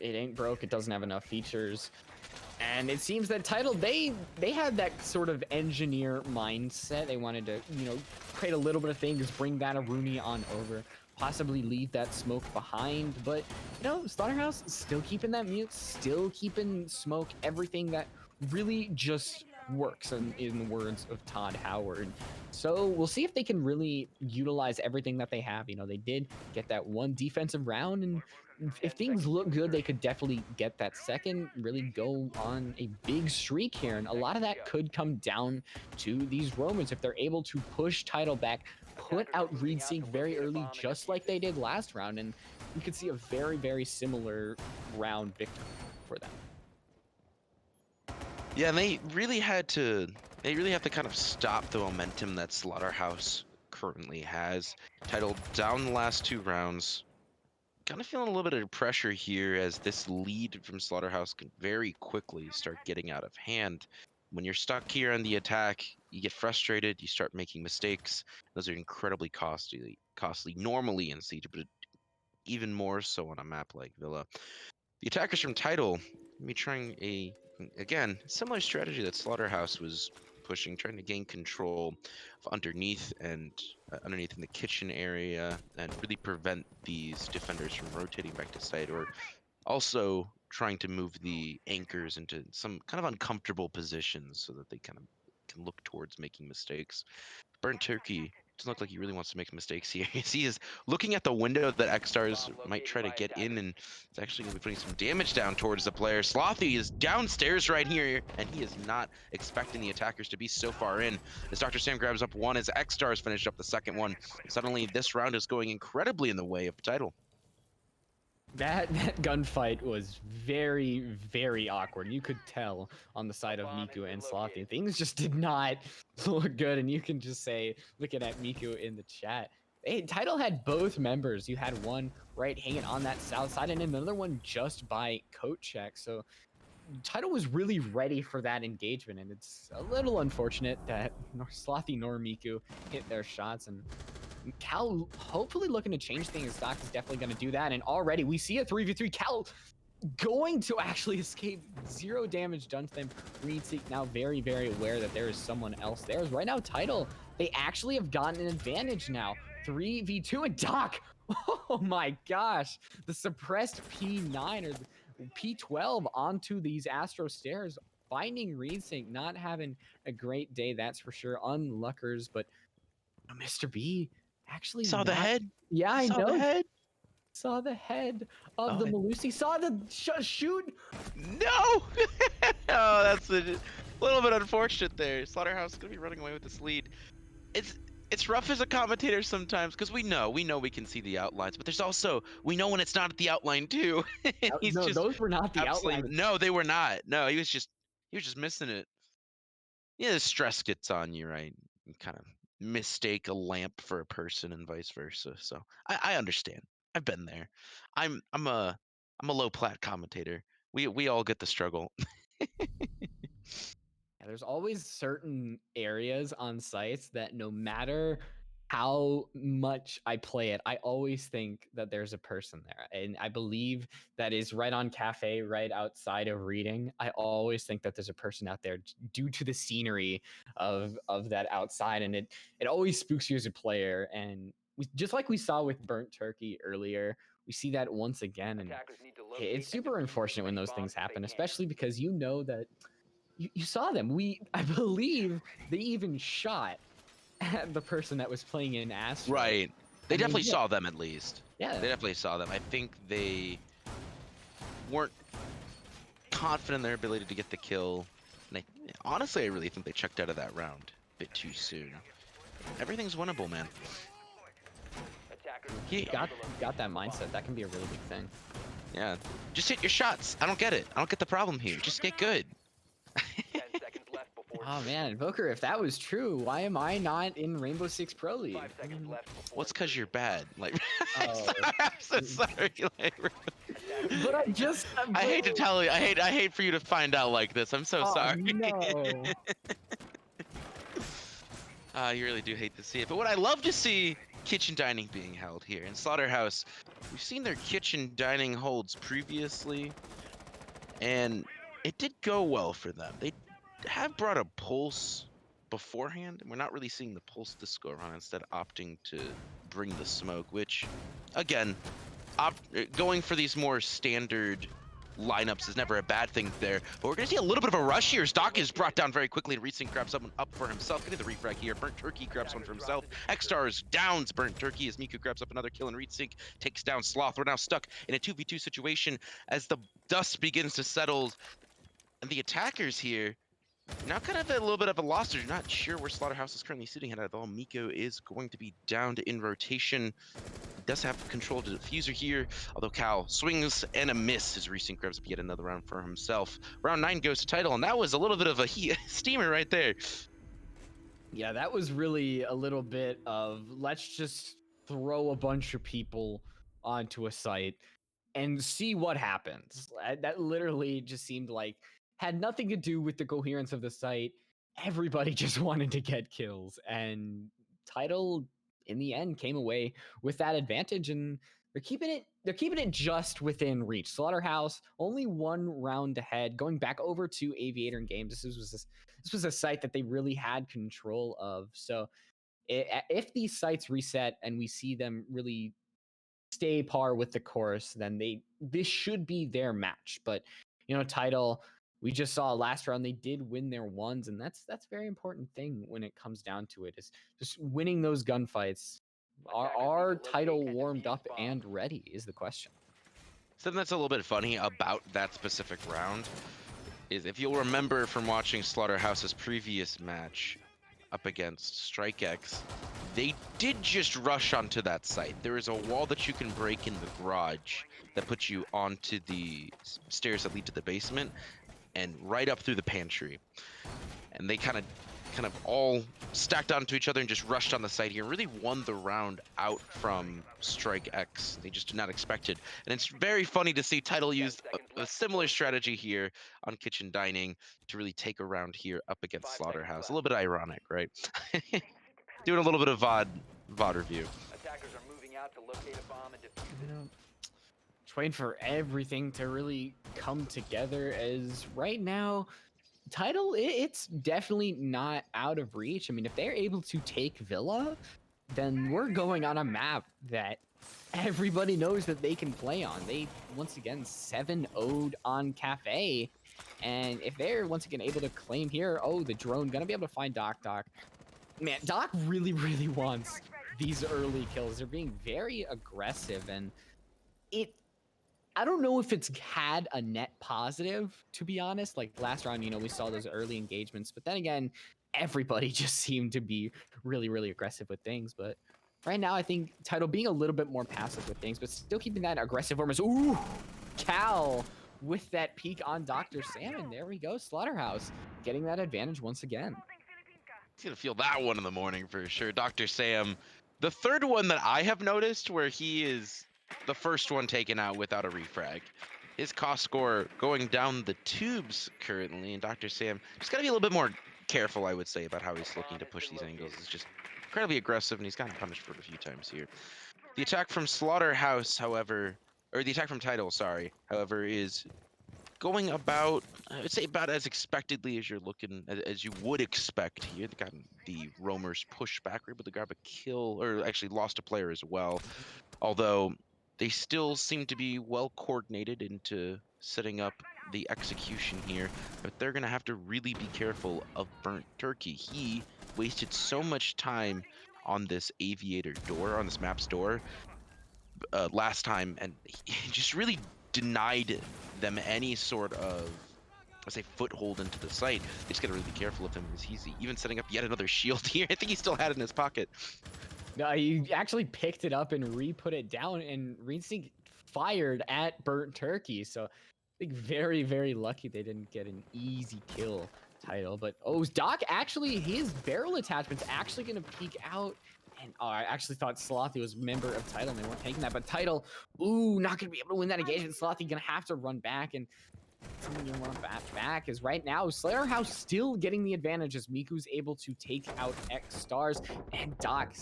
it ain't broke, it doesn't have enough features. And it seems that Tidal, they had that sort of engineer mindset. They wanted to, create a little bit of things, bring that Rooney on over, possibly leave that smoke behind. But, Slaughterhouse still keeping that mute, still keeping smoke, everything that really just works in the words of Todd Howard. So we'll see if they can really utilize everything that they have. They did get that 1 defensive round, and if things look good, they could definitely get that second, really go on a big streak here. And a lot of that could come down to these Romans if they're able to push Tidal back, put out ReNsync very early, just like they did last round. And we could see a very, very similar round victory for them. Yeah, and they really have to kind of stop the momentum that Slaughterhouse currently has. Titled down the last 2 rounds. Kind of feeling a little bit of pressure here, as this lead from Slaughterhouse can very quickly start getting out of hand. When you're stuck here on the attack, you get frustrated, you start making mistakes. Those are incredibly costly normally in Siege, but even more so on a map like Villa. The attackers from Tidal be trying again, similar strategy that Slaughterhouse was pushing, trying to gain control of underneath in the kitchen area, and really prevent these defenders from rotating back to site, or also trying to move the anchors into some kind of uncomfortable positions so that they kind of can look towards making mistakes. Burnt Turkey doesn't look like he really wants to make mistakes here. He is looking at the window that X-Stars might try to get in, and it's actually going to be putting some damage down towards the player. Slothy is downstairs right here, and he is not expecting the attackers to be so far in. As Dr. Sam grabs up 1, as X-Stars finished up the second one, suddenly this round is going incredibly in the way of Tidal. That gunfight was very, very awkward. You could tell on the side of Miku and Slothy. Things just did not look good, and you can just say, looking at Miku in the chat, hey, Tidal had both members. You had one right hanging on that south side, and another one just by coat check. So Tidal was really ready for that engagement, and it's a little unfortunate that nor Slothy nor Miku hit their shots, and Cal hopefully looking to change things. Stock is definitely going to do that. And already we see a 3v3. Cal going to actually escape. 0 damage done to them. Reedseek now very, very aware that there is someone else there. Right now, Tidal, they actually have gotten an advantage now. 3v2 and Doc. Oh my gosh. The suppressed P9 or the P12 onto these Astro stairs. Finding Reedseek not having a great day, that's for sure. Unluckers, but Mr. B actually Saw the not. head. Yeah, He I saw the know. head. Saw the head of Oh, the Malusi. Saw the shoot. no! Oh, that's a little bit unfortunate there. Slaughterhouse is gonna be running away with this lead. It's rough as a commentator sometimes because we know we can see the outlines, but there's also we know when it's not at the outline too. He's No, just those were not the absolutely outlines. no, they were not. No, he was just missing it. Yeah, the stress gets on you, right? You kind of mistake a lamp for a person and vice versa. So I understand. I've been there. I'm a low plat commentator. We all get the struggle. Yeah, there's always certain areas on sites that no matter how much I play it, I always think that there's a person there. And I believe that is right on cafe, right outside of reading. I always think that there's a person out there due to the scenery of that outside. And it always spooks you as a player. And just like we saw with Burnt Turkey earlier, we see that once again. And it's super unfortunate when those things happen, especially because you know that you saw them. I believe they even shot at the person that was playing in Astro. Right. They And they definitely hit. saw them at least. Yeah. They definitely saw them. I think they weren't confident in their ability to get the kill. And honestly, I really think they checked out of that round a bit too soon. Everything's winnable, man. Got that mindset. That can be a really big thing. Yeah. Just hit your shots. I don't get it. I don't get the problem here. Just get good. Oh man, Invoker, if that was true, why am I not in Rainbow Six Pro League? Well, it's because you're bad. Like, Oh. I'm so sorry. Like, But I hate to tell you. I hate for you to find out like this. I'm so sorry. No. You really do hate to see it. But what I love to see, kitchen dining being held here. In Slaughterhouse, we've seen their kitchen dining holds previously, and it did go well for them. They have brought a pulse beforehand, and we're not really seeing the pulse this go around, instead opting to bring the smoke, which, again, going for these more standard lineups is never a bad thing there. But we're going to see a little bit of a rush here. Stock is brought down very quickly. Recent grabs someone up for himself. Getting the refrag here. Burnt Turkey grabs one for himself. X-Stars downs Burnt Turkey as Miku grabs up another kill, and Reedsink takes down Sloth. We're now stuck in a 2v2 situation as the dust begins to settle. And the attackers here now kind of a little bit of a loss. They're not sure where Slaughterhouse is currently sitting at all. Miko is going to be downed in rotation. Does have control to the diffuser here, although Cal swings and a miss as Recent grabs up yet another round for himself. Round 9 goes to Tidal, and that was a little bit of a steamer right there. Yeah, that was really a little bit of let's just throw a bunch of people onto a site and see what happens. That literally just seemed like had nothing to do with the coherence of the site. Everybody just wanted to get kills, and Tidal in the end came away with that advantage, and they're keeping it. They're keeping it just within reach. Slaughterhouse only one round ahead, going back over to Aviator and Games. This was a site that they really had control of. So if these sites reset and we see them really stay par with the course, then this should be their match. But Tidal, we just saw last round they did win their ones, and that's a very important thing when it comes down to it, is just winning those gunfights. Are Tidal warmed up and ready is the question. Something that's a little bit funny about that specific round is, if you'll remember from watching Slaughterhouse's previous match up against StrikeX, they did just rush onto that site. There is a wall that you can break in the garage that puts you onto the stairs that lead to the basement and right up through the pantry. And they kind of all stacked onto each other and just rushed on the site here. Really won the round out from Strike X. They just did not expect it. And it's very funny to see Tidal use a similar strategy here on Kitchen Dining to really take a round here up against Slaughterhouse. A little bit ironic, right? Doing a little bit of VOD review. Attackers are moving out to locate a bomb and defuse You it. know, just waiting for everything to really come together. As right now, Tidal, it's definitely not out of reach. I mean, if they're able to take Villa, then we're going on a map that everybody knows that they can play on. They once again 7-0'd on Cafe. And if they're once again able to claim here, oh, the drone gonna be able to find Doc. Man, Doc really, really wants these early kills. They're being very aggressive, and it I don't know if it's had a net positive, to be honest. Like last round, we saw those early engagements, but then again, everybody just seemed to be really, really aggressive with things. But right now, I think Tidal being a little bit more passive with things, but still keeping that aggressive almost. Ooh, Cal with that peek on Dr. Sam, and there we go, Slaughterhouse getting that advantage once again. He's gonna feel that one in the morning for sure. Dr. Sam, the third one that I have noticed where he is the first one taken out without a refrag. His cost score going down the tubes currently, and Dr. Sam just gotta be a little bit more careful, I would say, about how he's looking to push these angles. It's just incredibly aggressive, and he's gotten punished for it a few times here. The attack from Slaughterhouse, however, or the attack from Tidal, sorry, however, is going about, I would say, about as expectedly as you're looking, as you would expect here. They got the roamers push back, were able to grab a kill, or actually lost a player as well. Although they still seem to be well coordinated into setting up the execution here, but they're gonna have to really be careful of Burnt Turkey. He wasted so much time on this aviator door, on this map's door, last time, and he just really denied them any sort of, let's say, foothold into the site. They just gotta really be careful of him, because he's even setting up yet another shield here. I think he still had it in his pocket. No, he actually picked it up and re-put it down, and Rinsink fired at Burnt Turkey. So I think very, very lucky they didn't get an easy kill title. But oh, Doc actually, his barrel attachment's actually gonna peek out. And oh, I actually thought Slothy was a member of Tidal and they weren't taking that. But Tidal, ooh, not gonna be able to win that engagement. Slothy gonna have to run back, and something you want back is right now Slaughterhouse still getting the advantage as Miku's able to take out X stars, and Doc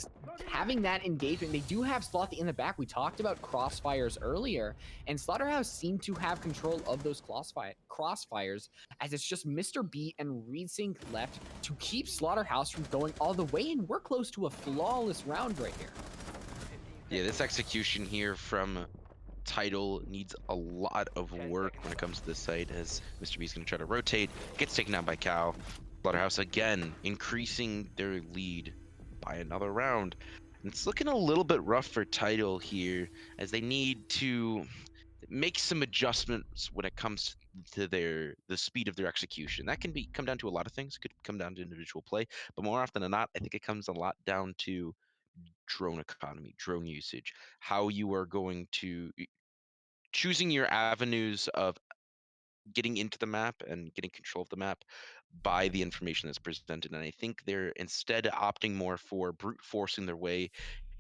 having that engagement. They do have Slothy in the back. We talked about crossfires earlier, and Slaughterhouse seemed to have control of those crossfires, as it's just Mr. B and Reedsync left to keep Slaughterhouse from going all the way, and we're close to a flawless round right here. Yeah, this execution here from Tidal needs a lot of work when it comes to this site, as Mr. B's going to try to rotate, gets taken down by Cal. Slaughterhouse again increasing their lead by another round. And it's looking a little bit rough for Tidal here, as they need to make some adjustments when it comes to the speed of their execution. That can come down to a lot of things. It could come down to individual play, but more often than not, I think it comes a lot down to drone economy, drone usage, how you are going to choosing your avenues of getting into the map and getting control of the map by the information that's presented. And I think they're instead opting more for brute forcing their way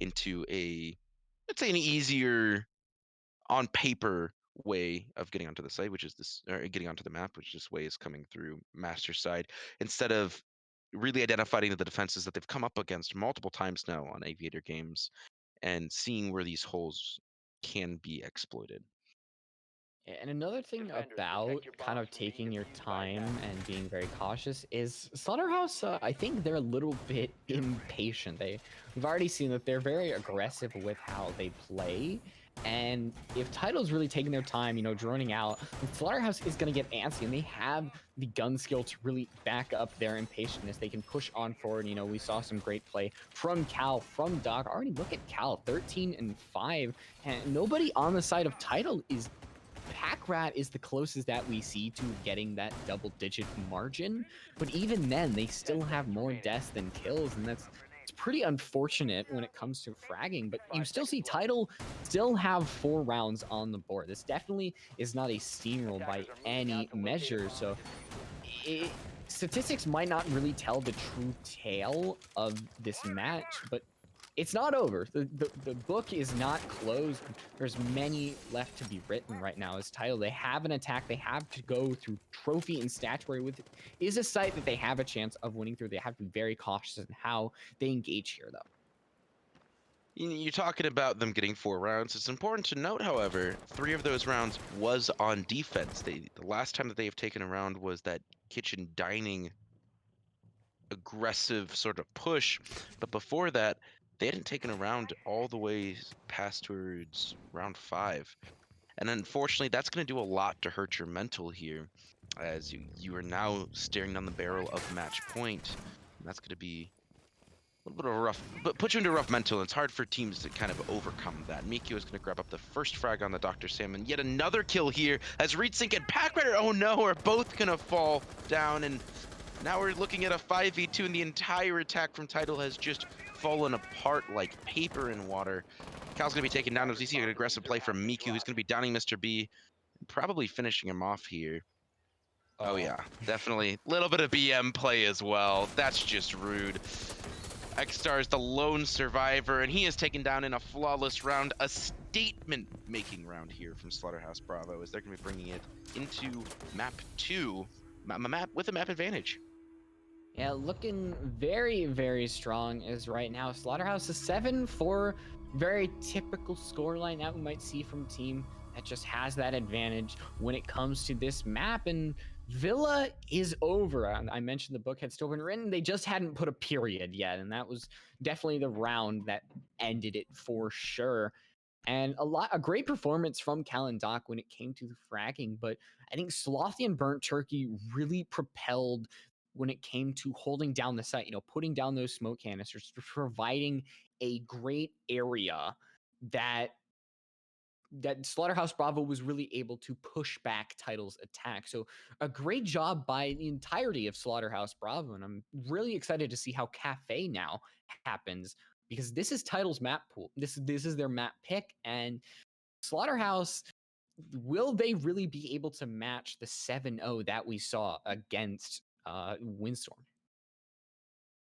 into let's say, an easier on paper way of getting onto the site, which is this, or getting onto the map, which this way is coming through master side, instead of really identifying the defenses that they've come up against multiple times now on aviator games and seeing where these holes can be exploited. And another thing Defenders, about protect your kind bombs of from being taking your defused by time attackers. and being very cautious is Slaughterhouse. I think they're a little bit impatient. We've already seen that they're very aggressive with how they play. And if Tidal's really taking their time, droning out, Slaughterhouse is going to get antsy, and they have the gun skill to really back up their impatientness. They can push on forward. We saw some great play from Cal, from Doc. Already look at Cal, 13-5, and nobody on the side of Tidal is. Pack Rat is the closest that we see to getting that double-digit margin, but even then, they still have more deaths than kills, and that's It's pretty unfortunate when it comes to fragging, but you 5 still see seconds left. Tidal still have 4 rounds on the board. This definitely is not a steamroll by Attackers are moving out any to locate a measure. bomb So and defuse it. statistics might not really tell the true tale of this match, but it's not over. The book is not closed. There's many left to be written right now. As Tidal, they have an attack. They have to go through trophy and statuary with it. Is a site that they have a chance of winning through. They have to be very cautious in how they engage here, though. You're talking about them getting 4 rounds. It's important to note, however, 3 of those rounds was on defense. The last time that they have taken a round was that kitchen dining aggressive sort of push, but before that, they hadn't taken a round all the way past towards round 5. And unfortunately, that's going to do a lot to hurt your mental here, as you are now staring down the barrel of match point. And that's going to be a little bit of a rough, but put you into a rough mental. And it's hard for teams to kind of overcome that. Mikio is going to grab up the first frag on the Dr. Salmon. Yet another kill here as Reedsink and Packrider, oh no, are both going to fall down. And now we're looking at a 5v2, and the entire attack from Tidal has just fallen apart like paper in water. Cal's going to be taken down as we see an aggressive play from Miku, who's going to be downing Mr. B, probably finishing him off here. Oh yeah, definitely. A little bit of BM play as well. That's just rude. X-Star is the lone survivor, and he is taken down in a flawless round, a statement-making round here from Slaughterhouse Bravo, as they're going to be bringing it into map 2, map with a map advantage. Yeah, looking very, very strong as right now. Slaughterhouse is 7-4, very typical scoreline that we might see from a team that just has that advantage when it comes to this map. And Villa is over. I mentioned the book had still been written. They just hadn't put a period yet, and that was definitely the round that ended it for sure. And a great performance from Cal and Doc when it came to the fragging, but I think Slothy and Burnt Turkey really propelled when it came to holding down the site, putting down those smoke canisters, providing a great area that Slaughterhouse Bravo was really able to push back Tidal's attack. So a great job by the entirety of Slaughterhouse Bravo, and I'm really excited to see how Cafe now happens, because this is Tidal's map pool. This is their map pick, and Slaughterhouse, will they really be able to match the 7-0 that we saw against Windstorm?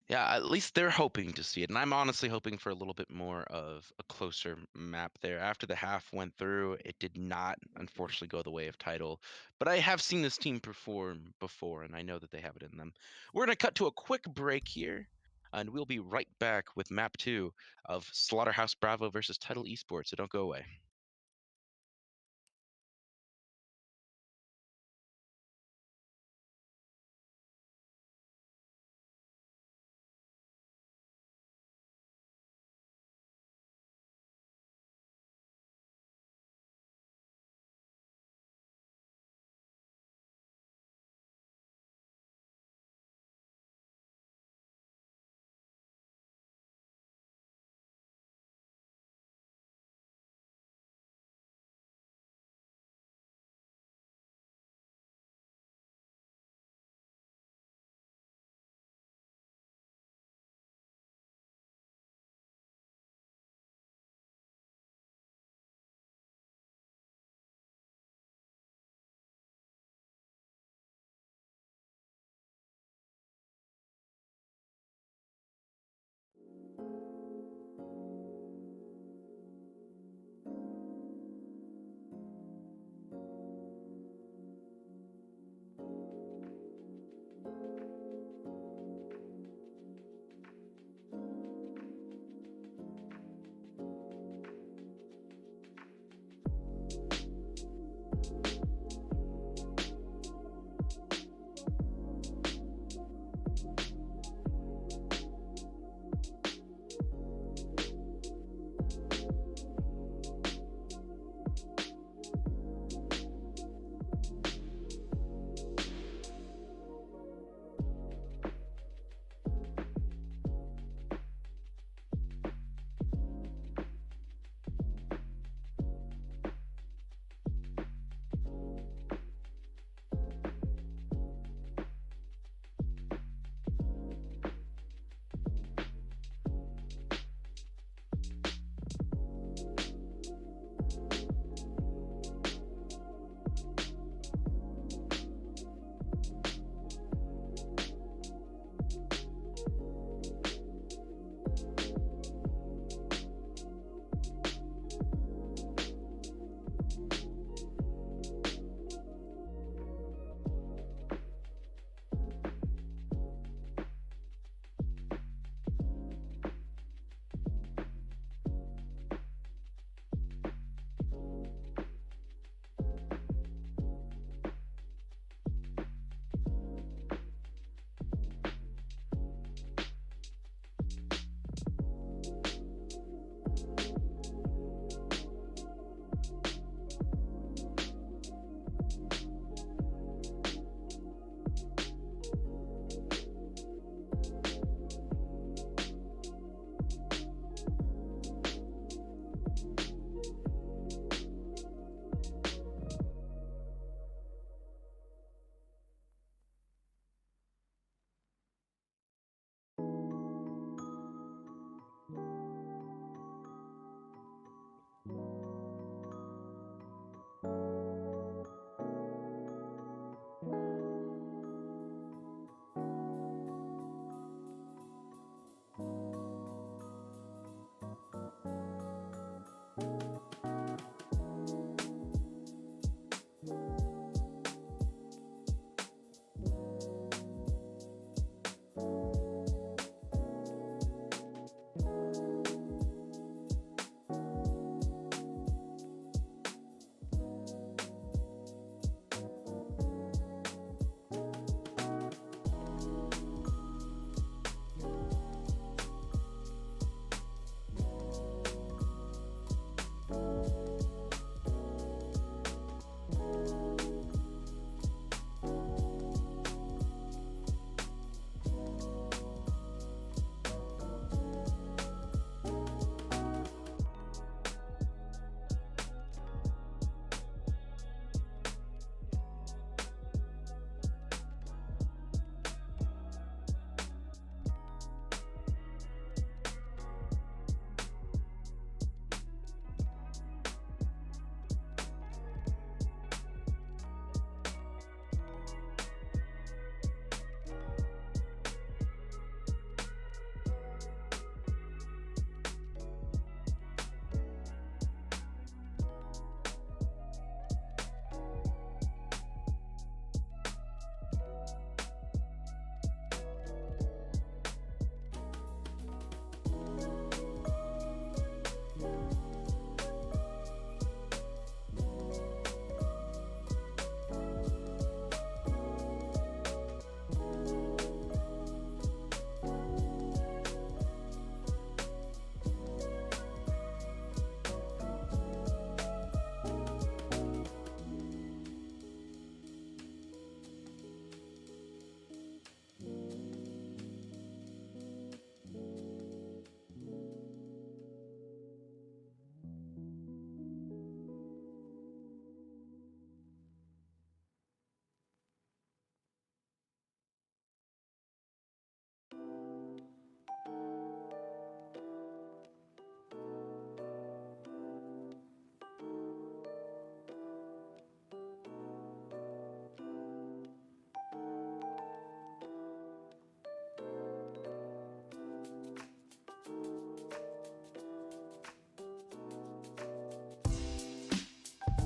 Yeah, at least they're hoping to see it. And I'm honestly hoping for a little bit more of a closer map there. After the half went through, it did not, unfortunately, go the way of Tidal. But I have seen this team perform before, and I know that they have it in them. We're going to cut to a quick break here, and we'll be right back with map 2 of Slaughterhouse Bravo versus Tidal Esports. So don't go away.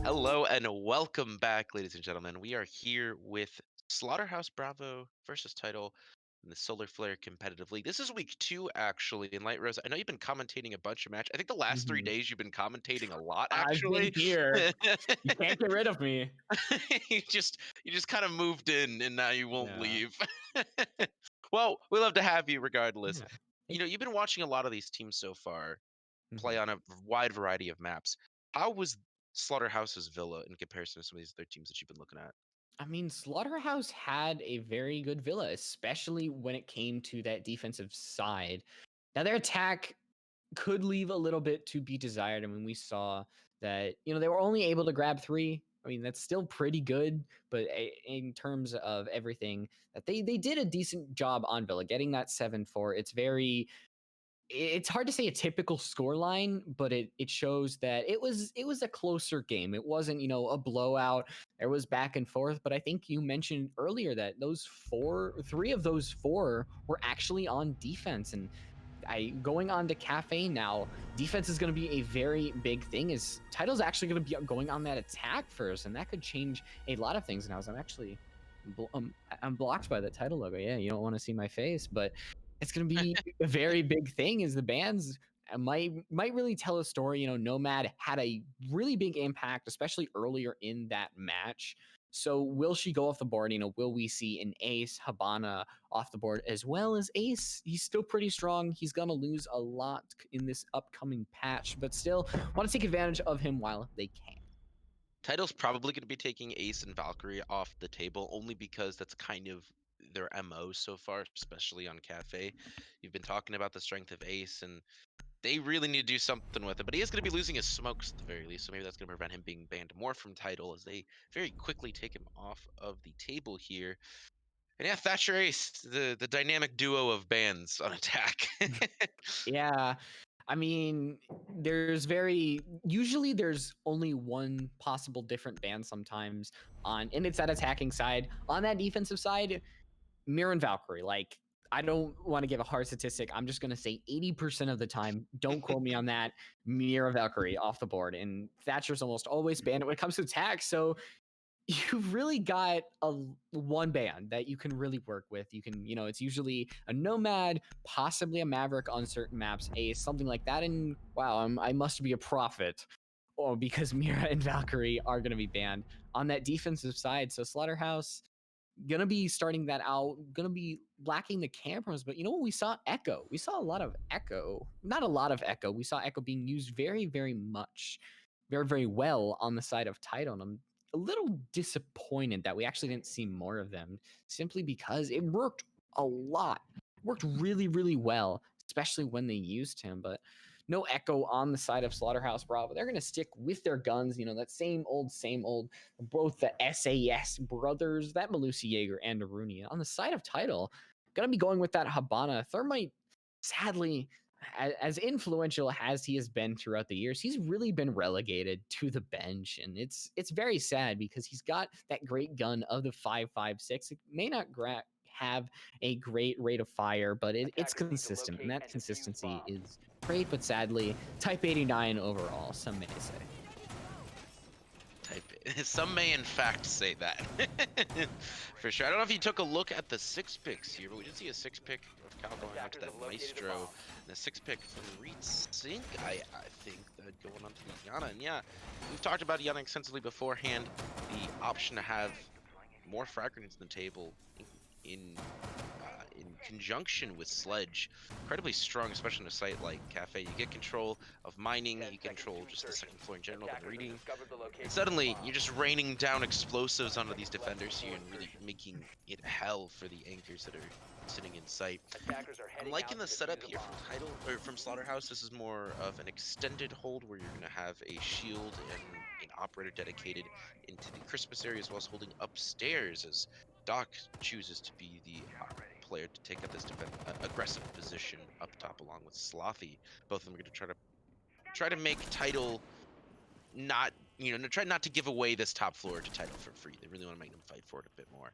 Hello and welcome back, ladies and gentlemen. We are here with Slaughterhouse Bravo versus Tidal in the Solar Flare Competitive League. This is week 2, actually. In Light Rose, I know you've been commentating a bunch of matches. I think the last 3 Mhm. days you've been commentating a lot, I've been actually. here. You can't get rid of me. You just kind of moved in, and now you won't Yeah. leave. Well, we love to have you regardless. Yeah. You've been watching a lot of these teams so far play Mhm. on a wide variety of maps. How was Slaughterhouse's Villa in comparison to some of these other teams that you've been looking at? I mean, Slaughterhouse had a very good Villa, especially when it came to that defensive side. Now, their attack could leave a little bit to be desired. I mean, we saw that, they were only able to grab 3. I mean, that's still pretty good, but in terms of everything, that they did a decent job on Villa getting that 7-4. It's hard to say a typical score line, but it shows that it was a closer game. It wasn't, a blowout. There was back and forth, but I think you mentioned earlier that 3 of those 4 were actually on defense. And I going on to Cafe now, defense is going to be a very big thing. Is Title's actually going to be going on that attack first, and that could change a lot of things. And I'm actually, I'm blocked by the Title logo. Yeah, you don't want to see my face, but it's going to be a very big thing. Is the bands might really tell a story. Nomad had a really big impact, especially earlier in that match. So will she go off the board? Will we see an Ace, Habana off the board as well as Ace? He's still pretty strong. He's gonna lose a lot in this upcoming patch, but still want to take advantage of him while they can. Title's probably going to be taking Ace and Valkyrie off the table only because that's kind of their MO so far, especially on Cafe. You've been talking about the strength of Ace, and they really need to do something with it. But he is going to be losing his smokes at the very least, so maybe that's going to prevent him being banned more from Title as they very quickly take him off of the table here. And yeah, Thatcher Ace, the dynamic duo of bands on attack. Yeah. I mean, usually there's only one possible different ban sometimes and it's that attacking side. On that defensive side, Mirror and Valkyrie. Like, I don't want to give a hard statistic. I'm just going to say 80% of the time, don't quote me on that, Mirror Valkyrie off the board. And Thatcher's almost always banned when it comes to attack. So you've really got one band that you can really work with. You can, it's usually a Nomad, possibly a Maverick on certain maps, Ace, something like that. And wow, I must be a prophet. Or because Mira and Valkyrie are going to be banned on that defensive side. So Slaughterhouse, gonna be starting that out, gonna be lacking the cameras. But you know what? We saw Echo. We saw a lot of Echo. Not a lot of Echo. We saw Echo being used very, very much, very, very well on the side of Tidal. And I'm a little disappointed that we actually didn't see more of them simply because it worked a lot. It worked really, really well, especially when they used him. But no Echo on the side of Slaughterhouse Bravo. They're going to stick with their guns, that same old, both the SAS brothers, that Malusi Jaeger and Aruni. On the side of Tidal, going to be going with that Habana. Thermite, sadly, as influential as he has been throughout the years, he's really been relegated to the bench. And it's very sad because he's got that great gun of the 5.56. It may not have a great rate of fire, but it's Attackers need to consistent. And locate that and defuse consistency bombs. is great, but sadly, type 89 overall, some may say. Type it. Some may in fact say that. For sure. I don't know if you took a look at the 6 picks here, but we did see a 6 pick of Cal going out to that Maestro, and a 6 pick from Reed Sink, I think, that going on to the Yana. And yeah, we've talked about Yana extensively beforehand. The option to have more frag grenades on the table in conjunction with Sledge, incredibly strong, especially in a site like Cafe. You get control of mining, you control just the second floor in general, the reading, and suddenly you're just raining down explosives onto these defenders here and really making it hell for the anchors that are sitting in sight. I'm liking the setup here from Tidal or from Slaughterhouse. This is more of an extended hold where you're going to have a shield and an operator dedicated into the Christmas area as well as holding upstairs as Doc chooses to be the player to take up this aggressive position up top along with Slothy. Both of them are going to try to make Tidal not, try not to give away this top floor to Tidal for free. They really want to make them fight for it a bit more.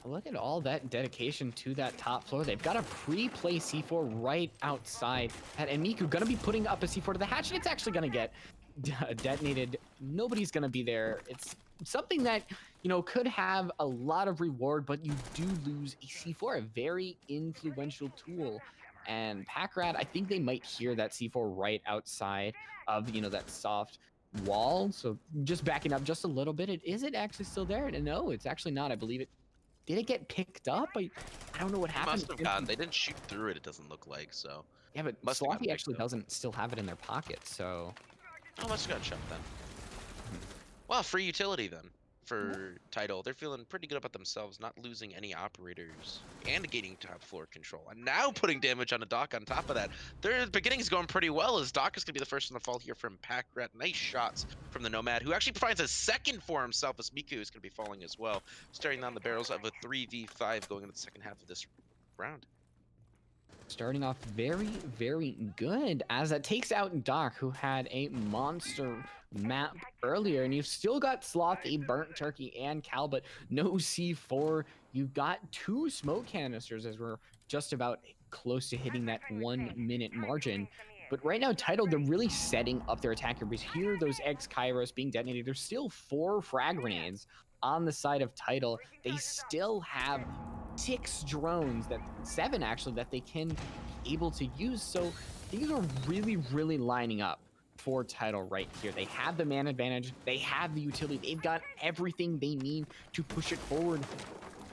Look at all that dedication to that top floor. They've got a pre-play C4 right outside. And Miku gonna be putting up a C4 to the hatch, and it's actually gonna get detonated. Nobody's gonna be there. It's something that, you know, could have a lot of reward, but you do lose a C4, a very influential tool. And Pack Rat, I think they might hear that C4 right outside of, you know, that soft wall. So just backing up just a little bit. Is it actually still there? And no, it's actually not. I believe it. Did it get picked up? I don't know what It happened. must have gotten. They didn't shoot through it. It doesn't look like so. Yeah, but Must have gotten Slothy picked actually up. doesn't still have it in their pocket. So Oh, must have got chucked then. Well, free utility then for Tidal. They're feeling pretty good about themselves, not losing any operators and gaining top floor control. And now putting damage on a Doc on top of that. Their beginning's going pretty well as Doc is going to be the first one to fall here from Pack Rat. Nice shots from the Nomad, who actually provides a second for himself as Miku is going to be falling as well. Staring down the barrels of a 3v5 going into the second half of this round. starting off very, very good as that takes out Doc, who had a monster map earlier. And you've still got Slothy, Burnt Turkey, and Cal, but no C4. You got 2 smoke canisters as we're just about close to hitting that 1 minute margin. But right now, Tidal, they're really setting up their attack here because here, those X-Kairos being detonated. There's still 4 frag grenades on the side of Tidal. They still have 6 drones, 7 actually, that they can be able to use. So things are really, really lining up for Tidal right here. They have the man advantage. They have the utility. They've got everything they need to push it forward.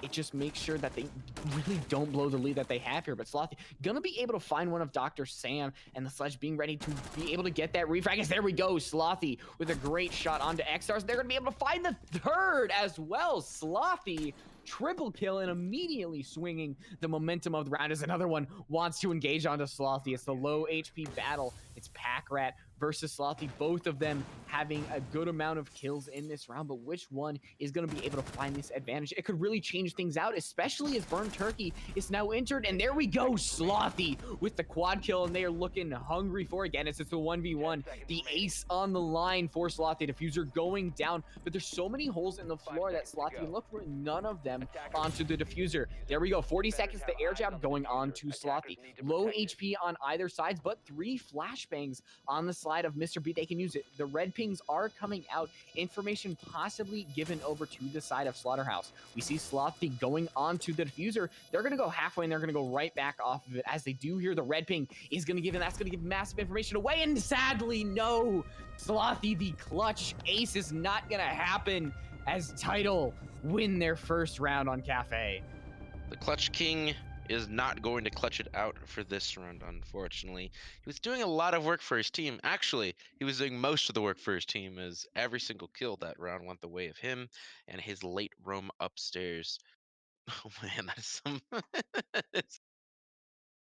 It just makes sure that they really don't blow the lead that they have here. But Slothy gonna be able to find one of Dr. Sam, and the Sledge being ready to be able to get that refrag. As there we go, Slothy with a great shot onto X-Stars. They're gonna be able to find the third as well. Slothy triple kill and immediately swinging the momentum of the round as another one wants to engage onto Slothy. It's the low HP battle. It's Pack Rat versus Slothy, both of them having a good amount of kills in this round, but which one is going to be able to find this advantage? It could really change things out, especially as Burnt Turkey is now entered, and there we go, Slothy with the quad kill, and they are looking hungry for again. It's the 1v1, the ace on the line for Slothy. Diffuser going down, but there's so many holes in the floor that Slothy look for none of them onto the diffuser. There we go, 40 seconds, the air jab going on to Slothy. Low HP on either sides, but 3 flashbangs on the side of Mr. B. They can use it. The red pings are coming out. Information possibly given over to the side of Slaughterhouse. We see Slothy going on to the diffuser. They're going to go halfway, and they're going to go right back off of it as they do hear the red ping is going to give, and that's going to give massive information away. And sadly, no. Slothy, the clutch ace is not going to happen as Tidal win their first round on Cafe. The Clutch King is not going to clutch it out for this round, unfortunately. He was doing a lot of work for his team. Actually, he was doing most of the work for his team, as every single kill that round went the way of him and his late roam upstairs. Oh man, that's some it's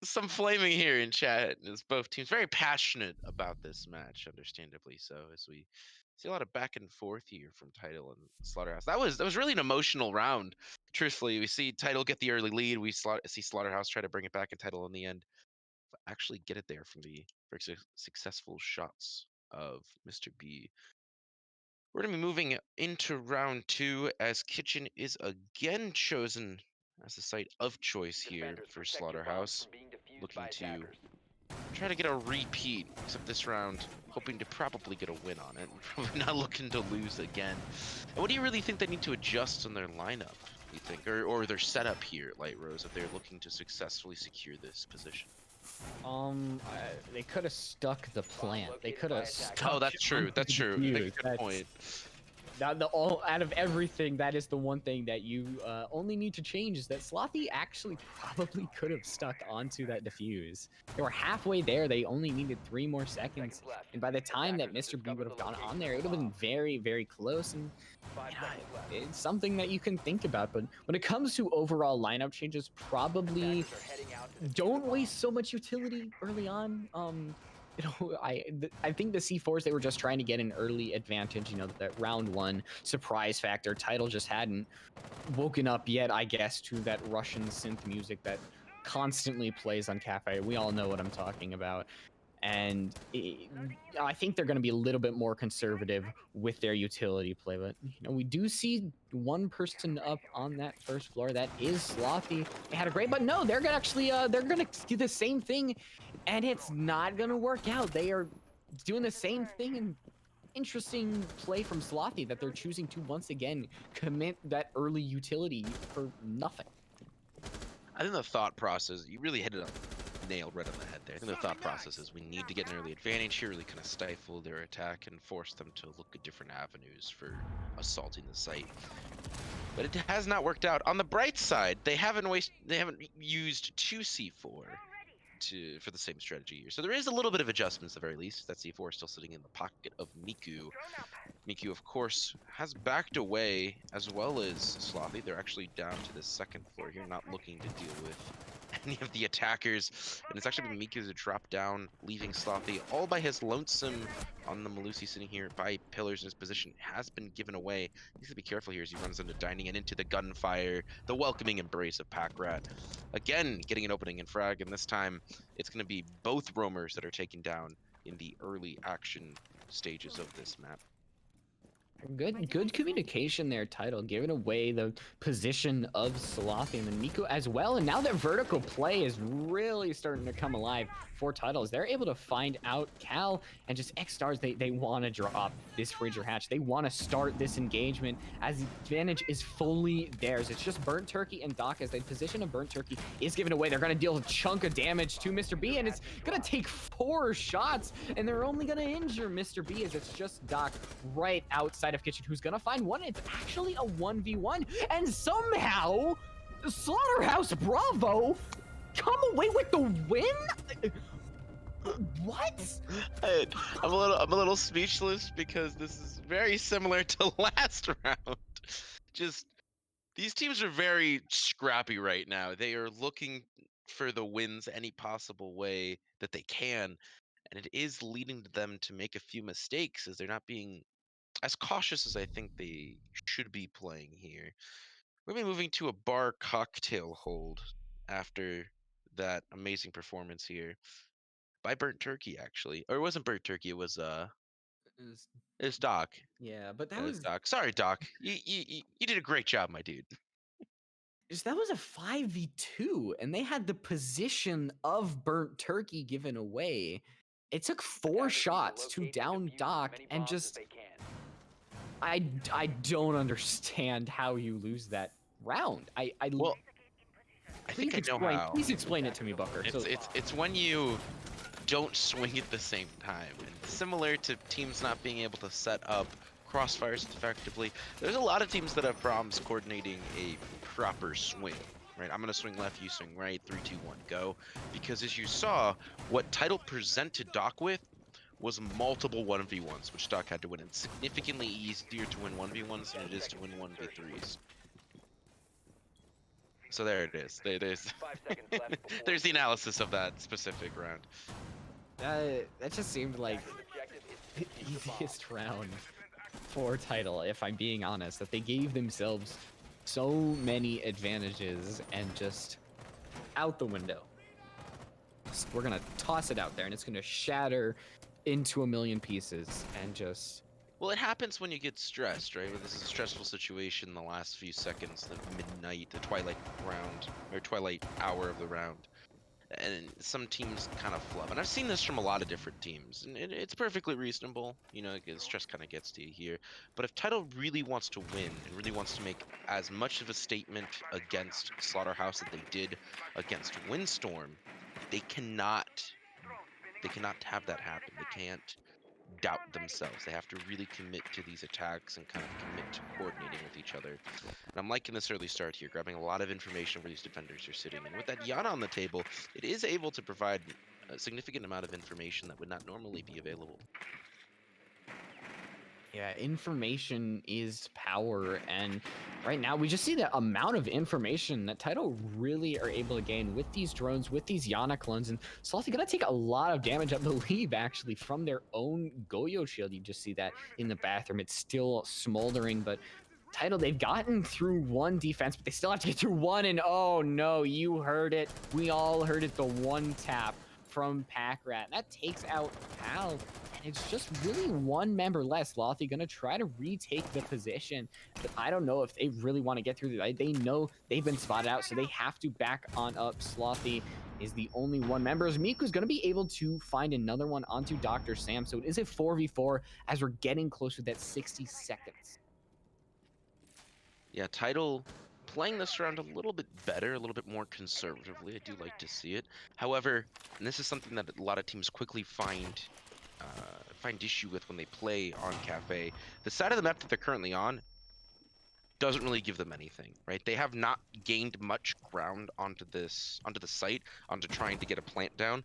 some flaming here in chat. As both teams very passionate about this match, understandably so, as we see a lot of back and forth here from Tidal and Slaughterhouse. That was really an emotional round. Truthfully, we see Tidal get the early lead. We see Slaughterhouse try to bring it back, and Tidal in the end actually get it there from the very successful shots of Mr. B. We're going to be moving into round 2 as Kitchen is again chosen as the site of choice here for Slaughterhouse. Looking to try to get a repeat, except this round, hoping to probably get a win on it. Probably not looking to lose again. And what do you really think they need to adjust in their lineup, you think? Or their setup here at Light Rose if they're looking to successfully secure this position? They could have stuck the plant. They could have stuck. Oh, that's true. That's true. Good point. Out of everything, that is the one thing that you only need to change, is that Slothy actually probably could have stuck onto that diffuse. They were halfway there. They only needed 3 more seconds. And by the time that Mr. B would have gone on there, it would have been very, very close. And you know, it's something that you can think about. But when it comes to overall lineup changes, probably don't waste so much utility early on. You know, I think the C4s, they were just trying to get an early advantage, you know, that round 1 surprise factor. Tidal just hadn't woken up yet, I guess, to that Russian synth music that constantly plays on Cafe. We all know what I'm talking about. And I think they're going to be a little bit more conservative with their utility play. But, you know, we do see one person up on that first floor. That is Slothy. They had a great, but no, they're gonna actually, they're going to do the same thing. And it's not going to work out. They are doing the same thing, and interesting play from Slothy that they're choosing to once again commit that early utility for nothing. I think the thought process, you really hit it on nail right on the head there. I think the thought process is we need to get an early advantage here, really kind of stifle their attack and force them to look at different avenues for assaulting the site. But it has not worked out. On the bright side, they haven't used 2C4 for the same strategy here. So there is a little bit of adjustments at the very least. That C4 is still sitting in the pocket of Miku. Miku, of course, has backed away, as well as Slothy. They're actually down to the second floor here, not looking to deal with any of the attackers. And it's actually been Miku to drop down, leaving Slothy all by his lonesome on the Malusi sitting here by pillars in his position. Has been given away. He needs to be careful here as he runs into dining and into the gunfire, the welcoming embrace of Pack Rat. Again, getting an opening in frag, and this time it's going to be both roamers that are taken down in the early action stages of this map. Good communication there, Tidal, giving away the position of Slothy and then Miku as well. And now that vertical play is really starting to come alive for Tidal, as they're able to find out Cal and just X-Stars, they want to drop this fridge or hatch. They want to start this engagement as the advantage is fully theirs. It's just Burnt Turkey and Doc as the position of Burnt Turkey is given away. They're going to deal a chunk of damage to Mr. B, and it's going to take 4 shots, and they're only going to injure Mr. B as it's just Doc right outside of Kitchen who's gonna find one. It's actually a 1v1, and somehow Slaughterhouse Bravo come away with the win. What? I'm a little speechless because this is very similar to last round. Just these teams are very scrappy right now. They are looking for the wins any possible way that they can, and it is leading them to make a few mistakes as they're not being as cautious as I think they should be playing here. We're gonna be moving to a bar cocktail hold after that amazing performance here by Burnt Turkey, actually. Or it wasn't Burnt Turkey, it was Doc. Yeah, but It that was was Doc. Sorry, Doc. You did a great job, my dude. that was a 5v2, and they had the position of Burnt Turkey given away. It took 4 shots to down Doc, and just I don't understand how you lose that round. Well, I think I know how. Please explain it to me, Booker. It's when you don't swing at the same time, and similar to teams not being able to set up crossfires effectively. There's a lot of teams that have problems coordinating a proper swing. Right, I'm gonna swing left, you swing right, 3, 2, 1, go. Because as you saw, what Tidal presented Doc with was multiple 1v1s, which Doc had to win. It's significantly easier to win 1v1s than it is to win 1v3s. So there it is. There's the analysis of that specific round. That just seemed like the easiest round for Tidal, if I'm being honest, that they gave themselves so many advantages and just out the window. So we're gonna toss it out there and it's gonna shatter into a million pieces and just... Well, it happens when you get stressed, right? When this is a stressful situation in the last few seconds, the midnight, the twilight round, or twilight hour of the round. And some teams kind of flub. And I've seen this from a lot of different teams. And it's perfectly reasonable. You know, stress kind of gets to you here. But if Tidal really wants to win and really wants to make as much of a statement against Slaughterhouse that they did against Windstorm, they cannot have that happen. They can't doubt themselves. They have to really commit to these attacks and kind of commit to coordinating with each other. And I'm liking this early start here, grabbing a lot of information where these defenders are sitting. And with that Yana on the table, it is able to provide a significant amount of information that would not normally be available. Yeah, information is power, and right now we just see the amount of information that Tidal really are able to gain with these drones, with these Yana clones, and Slothy gonna take a lot of damage, I believe, actually, from their own Goyo shield. You just see that in the bathroom. It's still smoldering, but Tidal, they've gotten through 1 defense, but they still have to get through 1, and oh no, you heard it. We all heard it, the 1 tap from Pack Rat. That takes out Cal. It's just really one member less. Lothy gonna try to retake the position, but I don't know if they really want to get through. They know they've been spotted out, so they have to back on up. Slothy is the only one member. As Miku's gonna be able to find another one onto Dr. Sam, so it is a 4v4 as we're getting closer to that 60 seconds. Yeah, Tidal playing this round a little bit better, a little bit more conservatively. I do like to see it. However, and this is something that a lot of teams quickly find issue with when they play on Cafe. The side of the map that they're currently on doesn't really give them anything, right? They have not gained much ground onto the site, onto trying to get a plant down,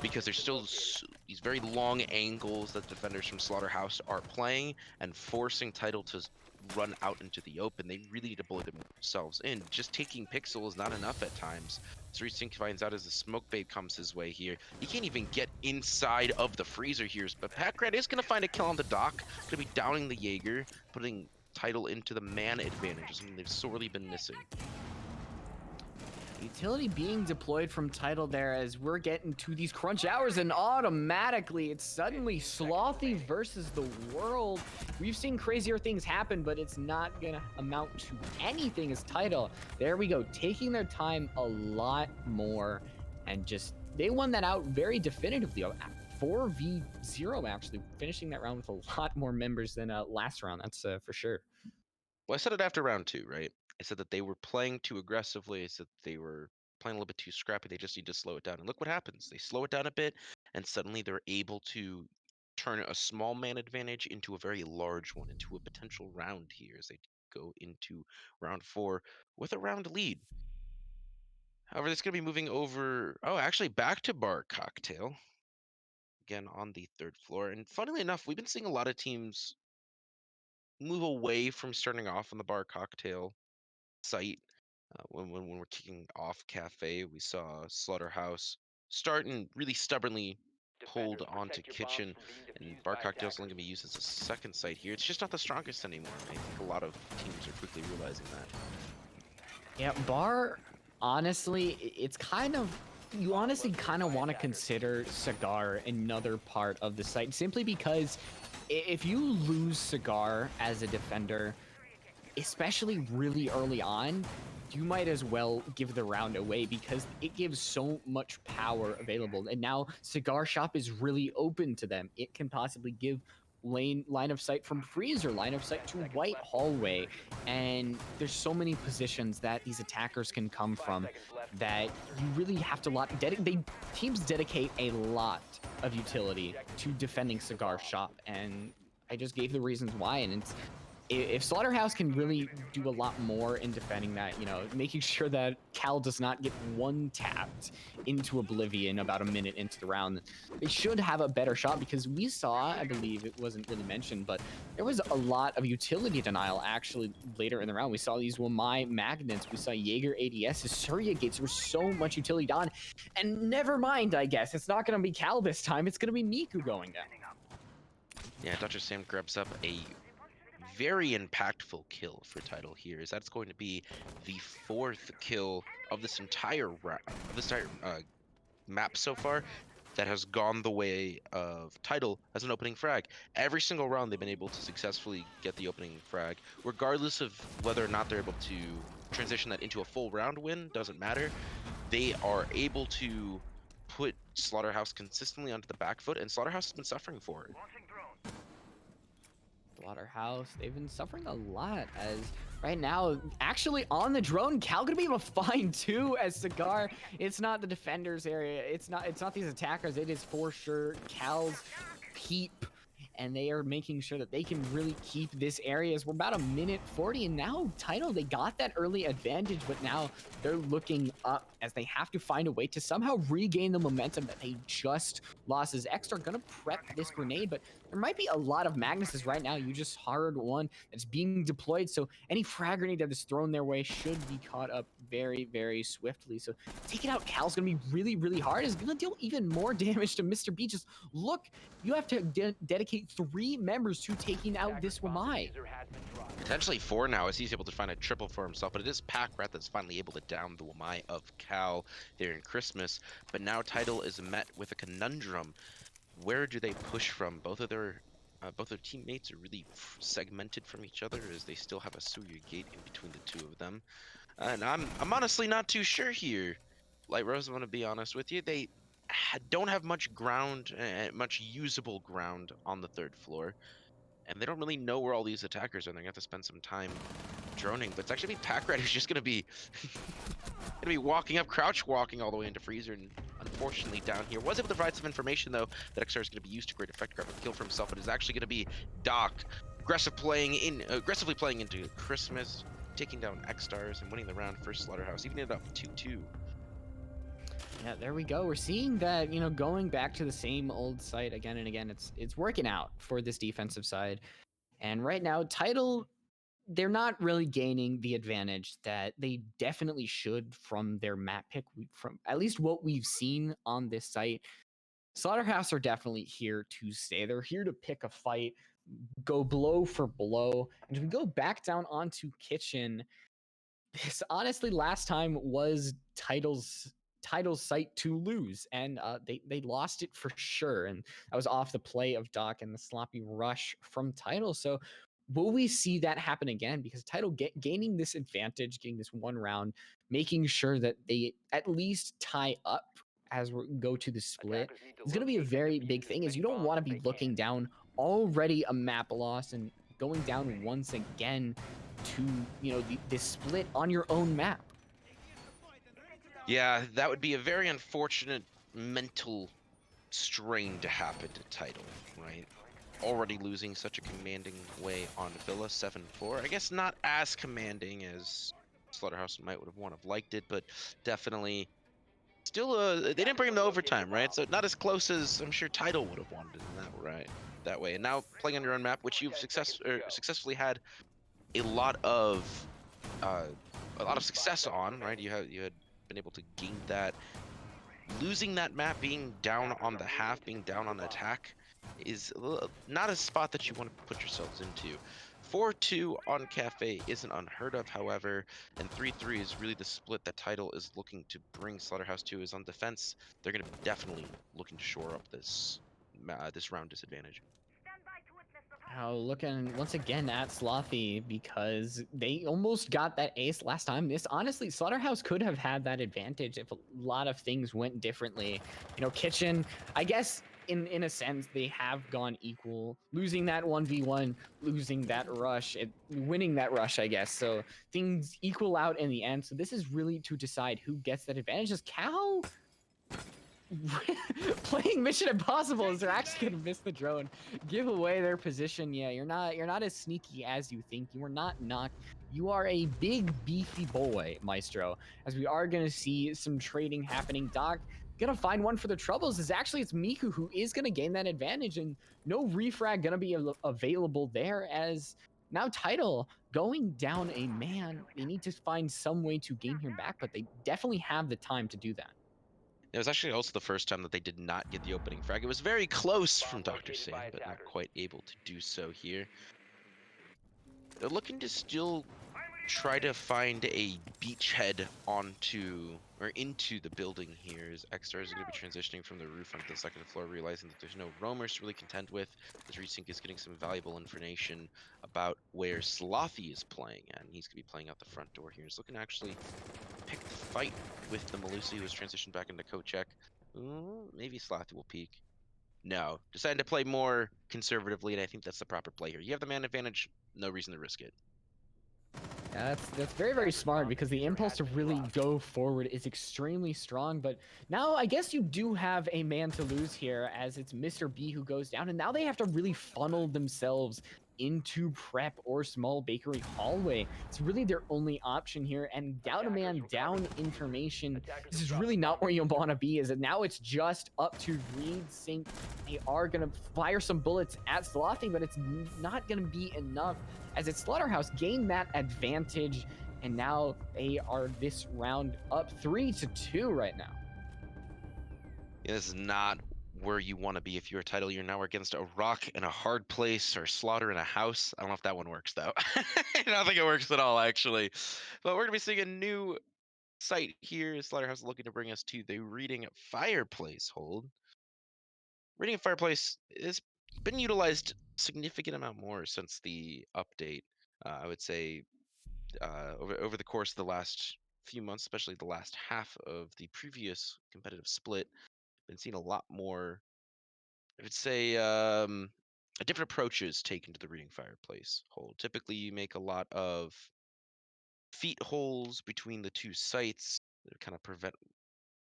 because there's still these very long angles that defenders from Slaughterhouse are playing and forcing Tidal to run out into the open. They really need to bully themselves in. Just taking pixel is not enough at times. So Restink finds out as the smoke bait comes his way here. He can't even get inside of the freezer here, but Packrat is going to find a kill on the dock. Going to be downing the Jaeger, putting Tidal into the man advantage, something they've sorely been missing. Utility being deployed from Tidal there as we're getting to these crunch hours, and automatically it's suddenly Slothy versus the world. We've seen crazier things happen, but it's not gonna amount to anything as Tidal. There we go, taking their time a lot more, and just they won that out very definitively. 4v0 actually, finishing that round with a lot more members than last round, that's for sure. Well, I said it after round 2, right? I said that they were playing too aggressively. I said they were playing a little bit too scrappy. They just need to slow it down. And look what happens. They slow it down a bit, and suddenly they're able to turn a small man advantage into a very large one, into a potential round here as they go into round 4 with a round lead. However, it's going to be moving over. Oh, actually, back to Bar Cocktail. Again, on the 3rd floor. And funnily enough, we've been seeing a lot of teams move away from starting off on the Bar Cocktail site. When we're kicking off Cafe, we saw Slaughterhouse start and really stubbornly hold Defenders, onto protect your bombs Kitchen, from being and defused Bar by Cocktail's only attackers. going to be used as a second site here. It's just not the strongest anymore. I think a lot of teams are quickly realizing that. Yeah, Bar, honestly, it's kind of, you honestly kind of want to consider Cigar another part of the site, simply because if you lose Cigar as a defender, especially really early on, you might as well give the round away because it gives so much power available. And now Cigar Shop is really open to them. It can possibly give line of sight from freezer, line of sight to white hallway, and there's so many positions that these attackers can come 5 from seconds left. that you really have to teams dedicate a lot of utility to defending Cigar Shop, and I just gave the reasons why. And it's, if Slaughterhouse can really do a lot more in defending that, you know, making sure that Cal does not get one tapped into oblivion about a minute into the round, they should have a better shot, because we saw, I believe it wasn't really mentioned, but there was a lot of utility denial actually later in the round. We saw these Wamai magnets, we saw Jaeger ADSs, Surya gates. There was so much utility done, and never mind, I guess it's not going to be Cal this time, it's going to be Miku going down. Yeah, Dr. Sam grabs up a very impactful kill for Tidal here, as that's going to be the 4th kill of this entire map so far that has gone the way of Tidal as an opening frag. Every single round they've been able to successfully get the opening frag, regardless of whether or not they're able to transition that into a full round win, doesn't matter. They are able to put Slaughterhouse consistently onto the back foot, and Slaughterhouse has been suffering for it. Slaughterhouse, they've been suffering a lot, as right now, actually on the drone, Cal gonna be able to find two as Cigar. It's not the defenders area, it's not these attackers, it is for sure Cal's peep, and they are making sure that they can really keep this area, as we're about a minute 40, and now Tidal, they got that early advantage, but now they're looking up as they have to find a way to somehow regain the momentum that they just lost. As X are gonna prep this grenade, but there might be a lot of Magnuses right now. You just heard one that's being deployed, so any frag grenade that is thrown their way should be caught up very, very swiftly. So taking out Cal's gonna be really, really hard. It's gonna deal even more damage to Mr. B. Just look, you have to dedicate 3 members to taking out this Wamai. Potentially 4 now, as he's able to find a triple for himself, but it is Packrat that's finally able to down the Wamai of Cal there in Christmas. But now Tidal is met with a conundrum. where do they push from? Both their teammates are really segmented from each other, as they still have a Suya gate in between the two of them. And I'm honestly not too sure here. Light Rose, I'm gonna be honest with you. They don't have much ground, much usable ground on the third floor, and they don't really know where all these attackers are. They're gonna have to spend some time droning. But it's actually Pack Rat who's just gonna be walking up, crouch walking all the way into Freezer, and unfortunately down here. Was able to provide some information though that XR is going to be used to great effect, grab a kill for himself. It is actually going to be Doc, aggressively playing into Christmas, taking down X-Stars and winning the round for Slaughterhouse, even it up 2-2. Yeah, there we go. We're seeing that, going back to the same old site again and again. It's working out for this defensive side. And right now, Tidal, they're not really gaining the advantage that they definitely should from their map pick. From at least what we've seen on this site, Slaughterhouse are definitely here to stay. They're here to pick a fight, go blow for blow. And if we go back down onto Kitchen, this honestly last time was Tidal's site to lose, and they lost it for sure, and that was off the play of Doc and the sloppy rush from Tidal. So will we see that happen again? Because Tidal gaining this advantage, getting this one round, making sure that they at least tie up as we go to the split is going to be a very big thing. Is you don't want to be looking down already a map loss and going down once again to this split on your own map. Yeah, that would be a very unfortunate mental strain to happen to Tidal, right? Already losing such a commanding way on Villa 7-4. I guess not as commanding as Slaughterhouse might would have liked it, but definitely still they didn't bring him to overtime, right? So not as close as I'm sure Tidal would have wanted in that way. And now playing on your own map, which you've successfully had a lot of success on, right? You had been able to gain that. Losing that map, being down on the half, being down on attack, is not a spot that you want to put yourselves into. 4-2 on Cafe isn't unheard of, however, and 3-3 is really the split that Tidal is looking to bring Slaughterhouse to. Is on defense. They're going to be definitely looking to shore up this round disadvantage. Oh, looking once again at Slothy because they almost got that ace last time. This honestly, Slaughterhouse could have had that advantage if a lot of things went differently. Kitchen, I guess in a sense, they have gone equal. Losing that 1v1, losing that rush, winning that rush, I guess. So things equal out in the end. So this is really to decide who gets that advantage. Is Cal playing Mission Impossible is they're actually gonna miss the drone, give away their position. Yeah, you're not as sneaky as you think. You are not knocked. You are a big beefy boy, Maestro. As we are gonna see some trading happening. Doc gonna find one for the troubles. Is actually it's Miku who is gonna gain that advantage, and no refrag gonna be available there as. Now Tidal going down a man. They need to find some way to gain him back, but they definitely have the time to do that. It was actually also the first time that they did not get the opening frag. It was very close from Dr. Sam, but not quite able to do so here. They're looking to still try to find a beachhead into the building here, as X-Stars is going to be transitioning from the roof onto the second floor, realizing that there's no roamers to really contend with, as Resync is getting some valuable information about where Slothy is playing, and he's going to be playing out the front door here. He's looking to actually pick the fight with the Melusi, who has transitioned back into Kochek. Maybe Slothy will peek. No, decided to play more conservatively, and I think that's the proper play here. You have the man advantage, no reason to risk it. Yeah, that's very, very smart because the impulse to really go forward is extremely strong. But now I guess you do have a man to lose here, as it's Mr. B who goes down, and now they have to really funnel themselves into prep or small bakery hallway. It's really their only option here, and down a man, down information. This is really not where you want to be, is it? Now it's just up to Reed Sync. They are going to fire some bullets at Slothy, but it's not going to be enough, as it's Slaughterhouse gained that advantage, and now they are this round up 3-2 right now. Yeah, this is not where you want to be if you're a Tidal. You're now against a rock in a hard place or Slaughter in a house. I don't know if that one works though. I don't think it works at all actually. But we're gonna be seeing a new site here. Slaughterhouse is looking to bring us to the Reading Fireplace hold. Reading Fireplace has been utilized significant amount more since the update. I would say over the course of the last few months, especially the last half of the previous competitive split, been seeing a lot more. I would say different approaches taken to the Reading Fireplace hole. Typically, you make a lot of feet holes between the two sites that kind of prevent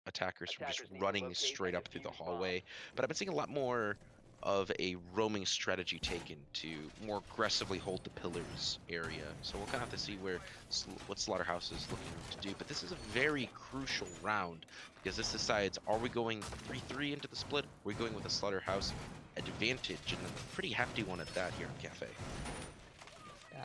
attackers from just Attackers need to running locate straight and up through the defuse bombs. hallway. But I've been seeing a lot more of a roaming strategy taken to more aggressively hold the pillars area. So we'll kind of have to see what Slaughterhouse is looking to do. But this is a very crucial round because this decides, are we going 3-3 into the split? Are we going with a Slaughterhouse advantage, and a pretty hefty one at that here in Cafe.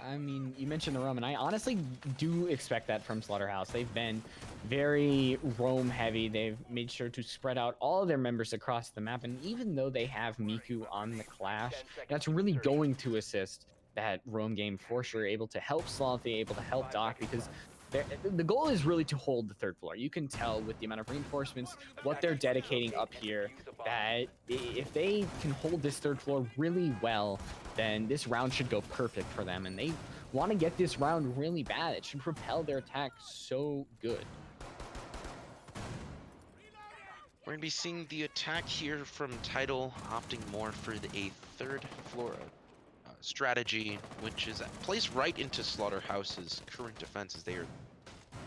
I mean, you mentioned the roam, and I honestly do expect that from Slaughterhouse. They've been very roam heavy. They've made sure to spread out all of their members across the map, and even though they have Miku on the Clash, 10 seconds that's to really insertion. going to assist that roam game for sure, able to help Slothy, able to help 5 Doc, seconds because left. the goal is really to hold the third floor. You can tell with the amount of reinforcements, what they're dedicating up here, that if they can hold this third floor really well, then this round should go perfect for them. And they want to get this round really bad. It should propel their attack so good. We're going to be seeing the attack here from Tidal, opting more for a third floor strategy, which plays right into Slaughterhouse's current defense, as they are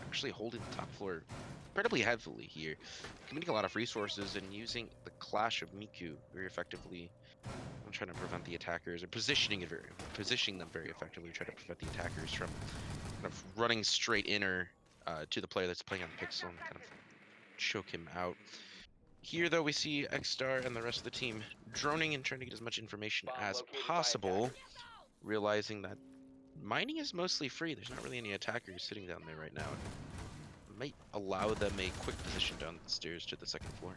actually holding the top floor incredibly heavily here, committing a lot of resources and using the Clash of Miku very effectively. I'm trying to prevent the attackers and positioning them very effectively, trying to prevent the attackers from kind of running straight inner to the player that's playing on Pixel and kind of choke him out. Here, though, we see X-Star and the rest of the team droning and trying to get as much information Bomb as located by possible, attackers. realizing that mining is mostly free. There's not really any attackers sitting down there right now. It might allow them a quick position down the stairs to the second floor.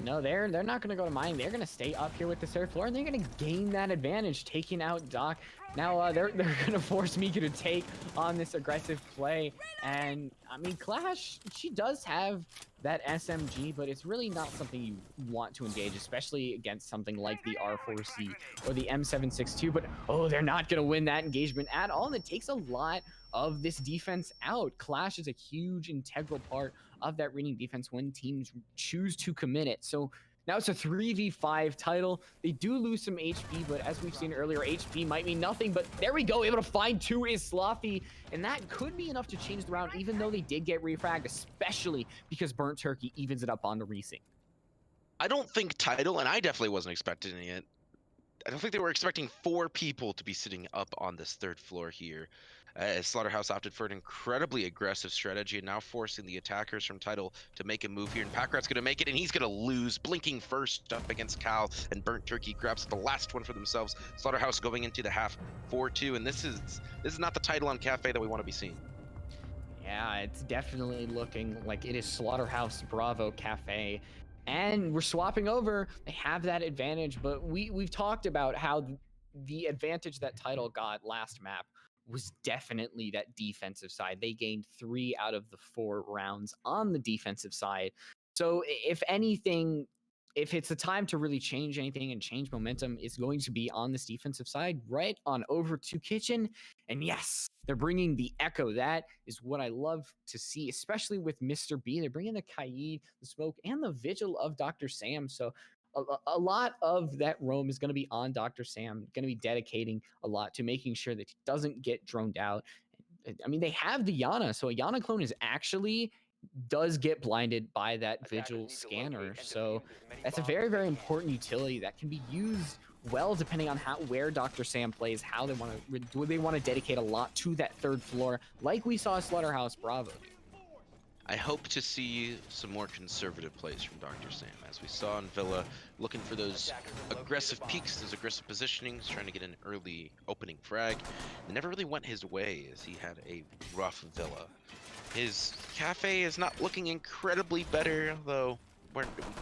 No, they're not going to go to mine. They're going to stay up here with the third floor, and they're going to gain that advantage, taking out Doc. Now they're going to force Miku to take on this aggressive play. And I mean, Clash, she does have that SMG, but it's really not something you want to engage, especially against something like the R4C or the M762. But oh, they're not going to win that engagement at all. And it takes a lot of this defense out. Clash is a huge integral part of that reading defense when teams choose to commit it. So now it's a 3v5 title. They do lose some HP, but as we've seen earlier, HP might mean nothing. But there we go, able to find 2 is Slothy, and that could be enough to change the round, even though they did get refragged, especially because Burnt Turkey evens it up on the resync. I don't think Tidal, and I definitely wasn't expecting it. I don't think they were expecting 4 people to be sitting up on this third floor here. As Slaughterhouse opted for an incredibly aggressive strategy and now forcing the attackers from Tidal to make a move here. And Packrat's going to make it, and he's going to lose. Blinking first up against Cal, and Burnt Turkey grabs the last one for themselves. Slaughterhouse going into the half 4-2, and this is not the Tidal on Cafe that we want to be seeing. Yeah, it's definitely looking like it is Slaughterhouse Bravo Cafe. And we're swapping over. They have that advantage, but we've talked about how the advantage that Tidal got last map was definitely that defensive side. They gained 3 out of the 4 rounds on the defensive side. So if anything, if it's the time to really change anything and change momentum, it's going to be on this defensive side, right on over to Kitchen. And yes, they're bringing the Echo. That is what I love to see, especially with Mr. B. They're bringing the Kaid, the Smoke, and the Vigil of Dr. Sam. So a lot of that roam is going to be on Dr. Sam, going to be dedicating a lot to making sure that he doesn't get droned out. I mean, they have the Yana, so a Yana clone is actually does get blinded by that Vigil scanner. So that's a very, very important utility that can be used well depending on where Dr. Sam plays, how they want to, do they want to dedicate a lot to that third floor like we saw Slaughterhouse Bravo do. I hope to see some more conservative plays from Dr. Sam, as we saw in Villa, looking for those aggressive peaks, those aggressive positionings, trying to get an early opening frag. It never really went his way, as he had a rough Villa. His Cafe is not looking incredibly better, though.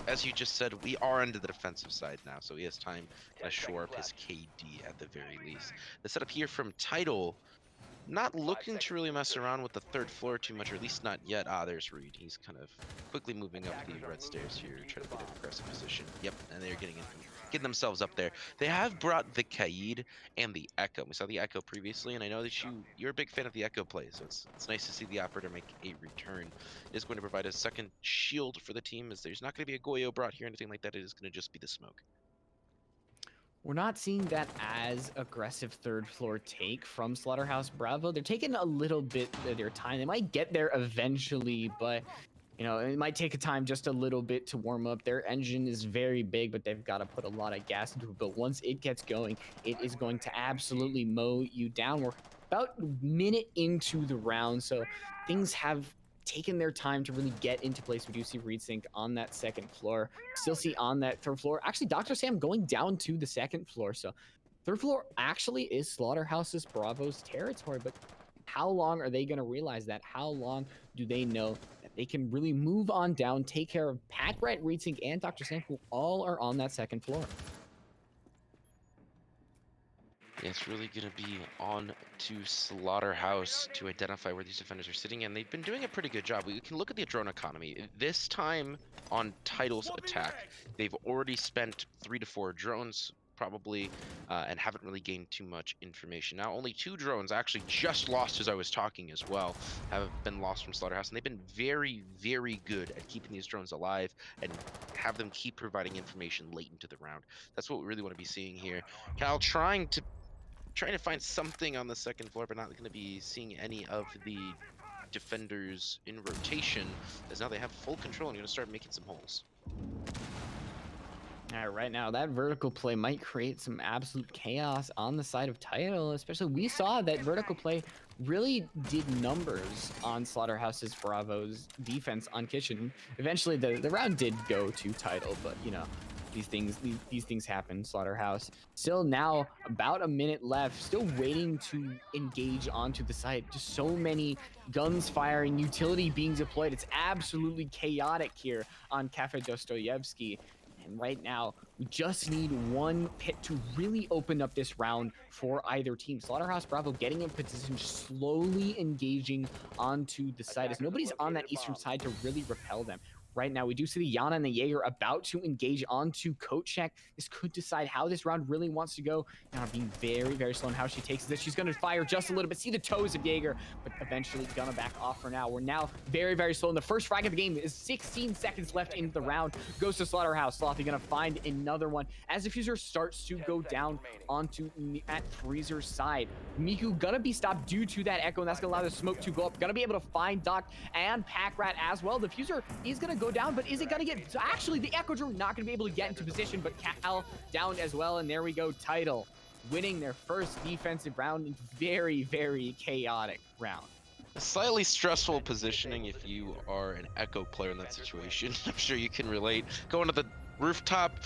As you just said, we are under the defensive side now, so he has time to shore up his KD at the very least. The setup here from Tidal, not 5 looking seconds to really to mess insertion. around with the third floor too much, or at least not yet. Ah, there's Reed. He's kind of quickly moving up the Attackers are red moving stairs to here, defuse trying the to get an bomb. aggressive position. Yep, and they're getting themselves up there. They have brought the Kaid and the Echo. We saw the Echo previously, and I know that you're a big fan of the Echo play, so it's nice to see the operator make a return. It is going to provide a second shield for the team, as there's not going to be a Goyo brought here, anything like that. It is going to just be the smoke. We're not seeing that as aggressive third floor take from Slaughterhouse Bravo. They're taking a little bit of their time. They might get there eventually, but it might take a time just a little bit to warm up. Their engine is very big, but they've got to put a lot of gas into it. But once it gets going, it is going to absolutely mow you down. We're about a minute into the round, so things have taken their time to really get into place. We do see Reedsync on that second floor. Still see on that third floor. Actually, Dr. Sam going down to the second floor. So third floor actually is Slaughterhouse's Bravo's territory, but how long are they going to realize that? How long do they know that they can really move on down, take care of Pack Rat, Reedsync, and Dr. Sam, who all are on that second floor? Yeah, it's really going to be on to Slaughterhouse to identify where these defenders are sitting, and they've been doing a pretty good job. We can look at the drone economy. This time on Tidal's attack, they've already spent 3 to 4 drones, probably, and haven't really gained too much information. Now, only 2 drones, actually just lost as I was talking as well, have been lost from Slaughterhouse, and they've been very, very good at keeping these drones alive and have them keep providing information late into the round. That's what we really want to be seeing here. Cal trying to find something on the second floor, but not going to be seeing any of the defenders in rotation, as now they have full control and going to start making some holes. All right, right now, that vertical play might create some absolute chaos on the side of Tidal, especially we saw that vertical play really did numbers on Slaughterhouse's Bravo's defense on Kitchen. Eventually, the round did go to Tidal, but these things happen. Slaughterhouse still now about a minute left, still waiting to engage onto the site. Just so many guns firing, utility being deployed. It's absolutely chaotic here on Cafe Dostoyevsky. And right now, we just need one pit to really open up this round for either team. Slaughterhouse Bravo getting in position, slowly engaging onto the side as Attackers have nobody's on that located a eastern bomb. side to really repel them. Right now, we do see the Yana and the Jaeger about to engage onto Kochek. This could decide how this round really wants to go. Yana being very, very slow in how she takes this. She's going to fire just a little bit. See the toes of Jaeger, but eventually gonna back off for now. We're now very, very slow. And the first frag of the game is 16 seconds left in the round. Goes to Slaughterhouse. Slothy gonna find another one as the Diffuser starts to go down onto at Freezer's side. Miku gonna be stopped due to that Echo, and that's gonna allow the smoke to go up. Gonna be able to find Doc and Pack Rat as well. The Diffuser is gonna go down, but is it gonna get... Actually, the Echo Drone not gonna be able to get into position, but Cal down as well, and there we go. Tidal winning their first defensive round in very, very chaotic round. A slightly stressful positioning if you are an Echo player in that situation. I'm sure you can relate. Going to the rooftop,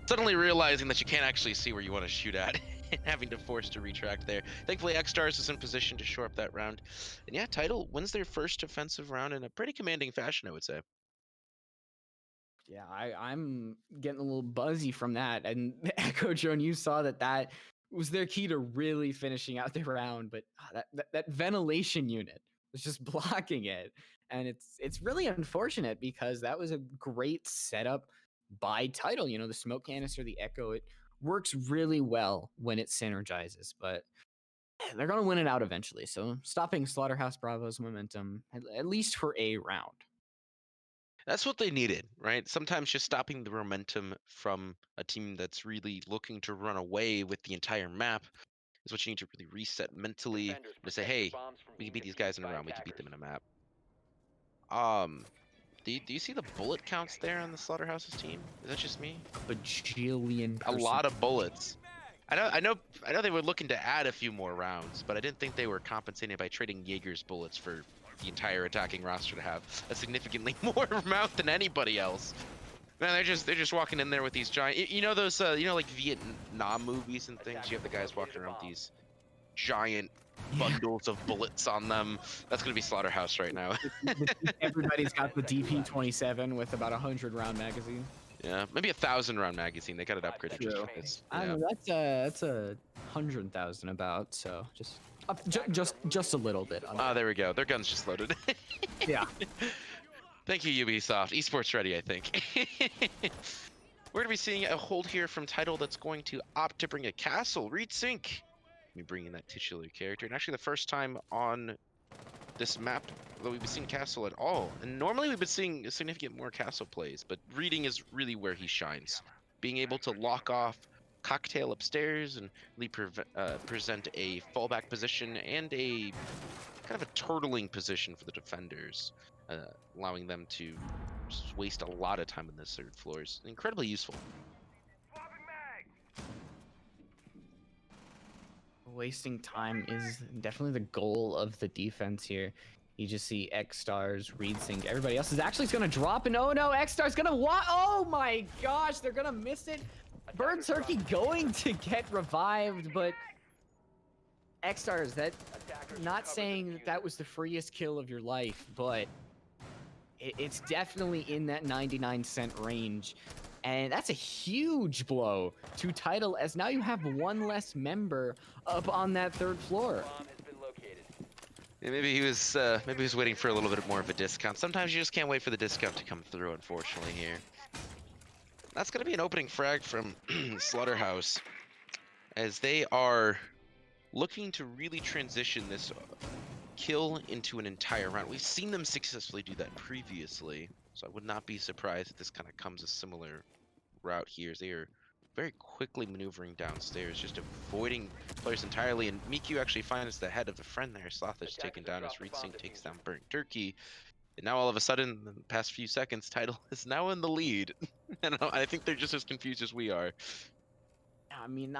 suddenly realizing that you can't actually see where you want to shoot at, and having to force to retract there. Thankfully, X-Stars is in position to shore up that round. And yeah, Tidal wins their first offensive round in a pretty commanding fashion, I would say. Yeah, I'm getting a little buzzy from that. And the Echo Drone, you saw that was their key to really finishing out the round. But that ventilation unit was just blocking it, and it's really unfortunate because that was a great setup by Tidal. The smoke canister, the Echo, it works really well when it synergizes. But they're gonna win it out eventually. So stopping Slaughterhouse Bravo's momentum, at least for a round. That's what they needed, right? Sometimes just stopping the momentum from a team that's really looking to run away with the entire map is what you need to really reset mentally and Defenders, to say, protect your hey, bombs from we can being beat these guys defused in a by round. We can beat them attackers. in a map. Um, do you see the bullet counts there on the Slaughterhouse's team? Is that just me? Bajillion A percent. lot of bullets. I know they were looking to add a few more rounds, but I didn't think they were compensating by trading Jaeger's bullets for the entire attacking roster to have a significantly more amount than anybody else. Man, they're just walking in there with these giant, those like Vietnam movies and things. You have the guys walking around with these giant Yeah. bundles of bullets on them. That's gonna be Slaughterhouse right now. Everybody's got the DP-27 with about 100-round magazine. Yeah, maybe 1,000-round magazine. They got it 5 upgraded seconds just True. a bit. I Yeah. don't know. That's a 100,000 about. So just Just a little bit. Ah, there we go. Their gun's just loaded. Yeah. Thank you, Ubisoft. Esports ready, I think. We're going to be seeing a hold here from Tidal that's going to opt to bring a castle. Reed Sync. Me bringing that titular character. And actually the first time on this map that we've been seeing castle at all. And normally we've been seeing significant more castle plays, but reading is really where he shines. Being able to lock off cocktail upstairs and really present a fallback position and a kind of a turtling position for the defenders, allowing them to just waste a lot of time on this third floor is incredibly useful. Wasting time is definitely the goal of the defense here. You just see X Stars, Reed Sync, everybody else is actually going to drop, and oh no, X Stars going to oh my gosh, they're going to miss it. Bird Turkey going to get revived, but X Stars, that not saying that that was the freest kill of your life, but it's definitely in that 99-cent range. And that's a huge blow to Tidal, as now you have one less member up on that third floor. Yeah, maybe he was waiting for a little bit more of a discount. Sometimes you just can't wait for the discount to come through, unfortunately, here. That's going to be an opening frag from Slaughterhouse, as they are looking to really transition this kill into an entire round. We've seen them successfully do that previously, so I would not be surprised if this kind of comes a similar route here, as they are very quickly maneuvering downstairs, just avoiding players entirely. And Miku actually finds the head of a friend there. Sloth is taken down as Reed Sync takes down Burnt Turkey. And now all of a sudden, in the past few seconds, Tidal is now in the lead. And I think they're just as confused as we are. I mean,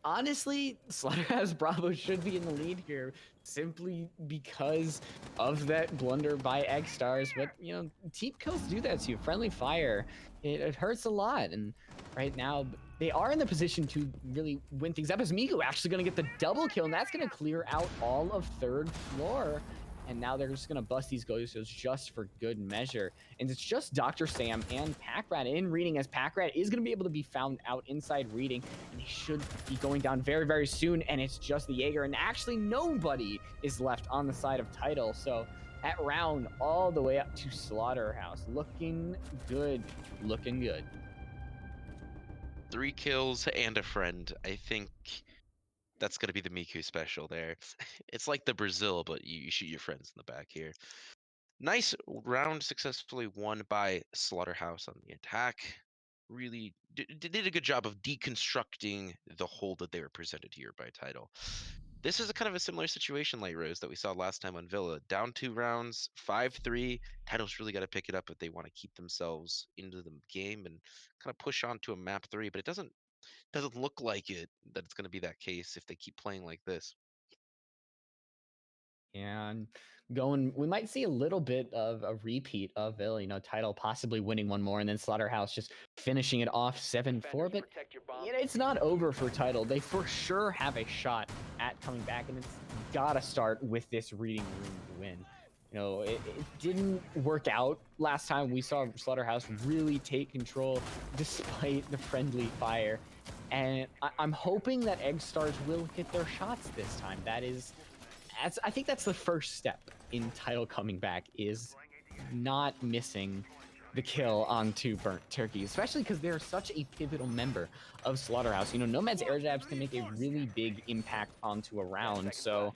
honestly, Slaughterhouse Bravo should be in the lead here simply because of that blunder by X Stars. But, you know, team kills do that to you. Friendly fire, it hurts a lot. And right now, they are in the position to really win things up, as Miku actually going to get the double kill, and that's going to clear out all of third floor. And now they're just going to bust these Ghosts just for good measure. And it's just Dr. Sam and Packrat in reading, as Packrat is going to be able to be found out inside reading. And they should be going down very, very soon. And it's just the Jaeger. And actually nobody is left on the side of Tidal. So that round all the way up to Slaughterhouse. Looking good. Looking good. 3 kills and a friend. I think that's going to be the Miku special there. It's like the Brazil, but you shoot your friends in the back here. Nice round successfully won by Slaughterhouse on the attack. Really did a good job of deconstructing the hold that they were presented here by Tidal. This is a kind of a similar situation, Light Rose, that we saw last time on Villa. Down 2 rounds, 5-3. Tidal's really got to pick it up if they want to keep themselves into the game and kind of push on to a map 3, but it doesn't look like that it's going to be that case if they keep playing like this. And we might see a little bit of a repeat of Villa, you know, Tidal possibly winning one more, and then Slaughterhouse just finishing it off 7-4. But you know, it's not over for Tidal. They for sure have a shot at coming back, and it's gotta start with this reading room win. You know, it didn't work out last time. We saw Slaughterhouse really take control despite the friendly fire. And I'm hoping that Egg Stars will hit their shots this time. I think that's the first step in Tidal coming back, is not missing the kill onto Burnt Turkey, especially because they're such a pivotal member of Slaughterhouse. You know, Nomad's air jabs can make a really big impact onto a round, so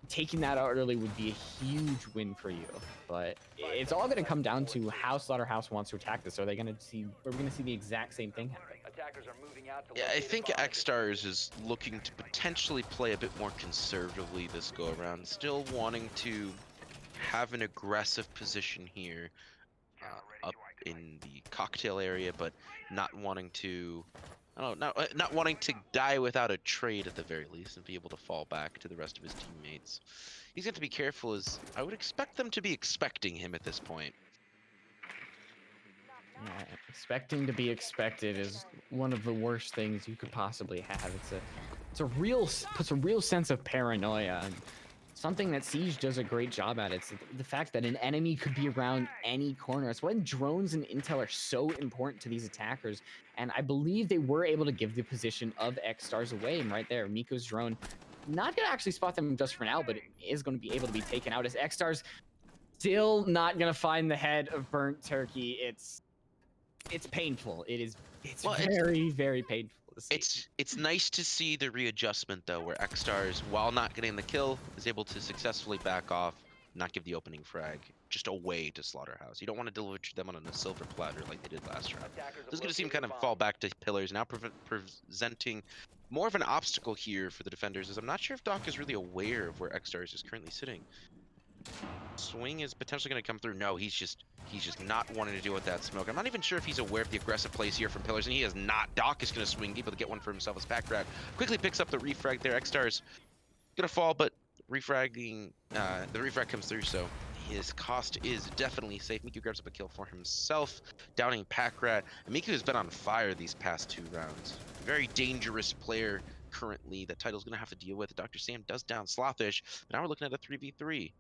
taking that out early would be a huge win for you. But it's all going to come down to how Slaughterhouse wants to attack this. Are we going to see the exact same thing happen? Yeah, I think X Stars is looking to potentially play a bit more conservatively this go around, still wanting to have an aggressive position here up in the cocktail area, but not wanting to, not wanting to die without a trade at the very least, and be able to fall back to the rest of his teammates. He's going to be careful, as I would expect them to be expecting him at this point. Yeah, expecting to be expected is one of the worst things you could possibly have. Puts a real sense of paranoia, and something that Siege does a great job at. It's the fact that an enemy could be around any corner. It's why drones and intel are so important to these attackers. And I believe they were able to give the position of X Stars away. And right there, Miko's drone not going to actually spot them just for now, but it is going to be able to be taken out as X-Stars still not going to find the head of Burnt Turkey. It's painful. It's Well, very, very painful to see. it's nice to see the readjustment though, where X-Stars, while not getting the kill, is able to successfully back off, not give the opening frag, just away to Slaughterhouse. You don't want to deliver to them on a silver platter like they did last round. Attackers So have it's going to see him located kind a of bomb. fall back to pillars, now presenting more of an obstacle here for the defenders, as I'm not sure if Doc is really aware of where X-Stars is currently sitting. Swing is potentially going to come through. No, he's just not wanting to deal with that smoke. I'm not even sure if he's aware of the aggressive plays here from pillars, and he is not. Doc is going to swing, able to get one for himself as Packrat quickly picks up the refrag there. X-Stars going to fall, but refragging, the refrag comes through, so his cost is definitely safe. Miku grabs up a kill for himself, downing Packrat. And Miku has been on fire these past 2 rounds. Very dangerous player currently that Tidal's going to have to deal with. Dr. Sam does down Slothish, but now we're looking at a 3v3.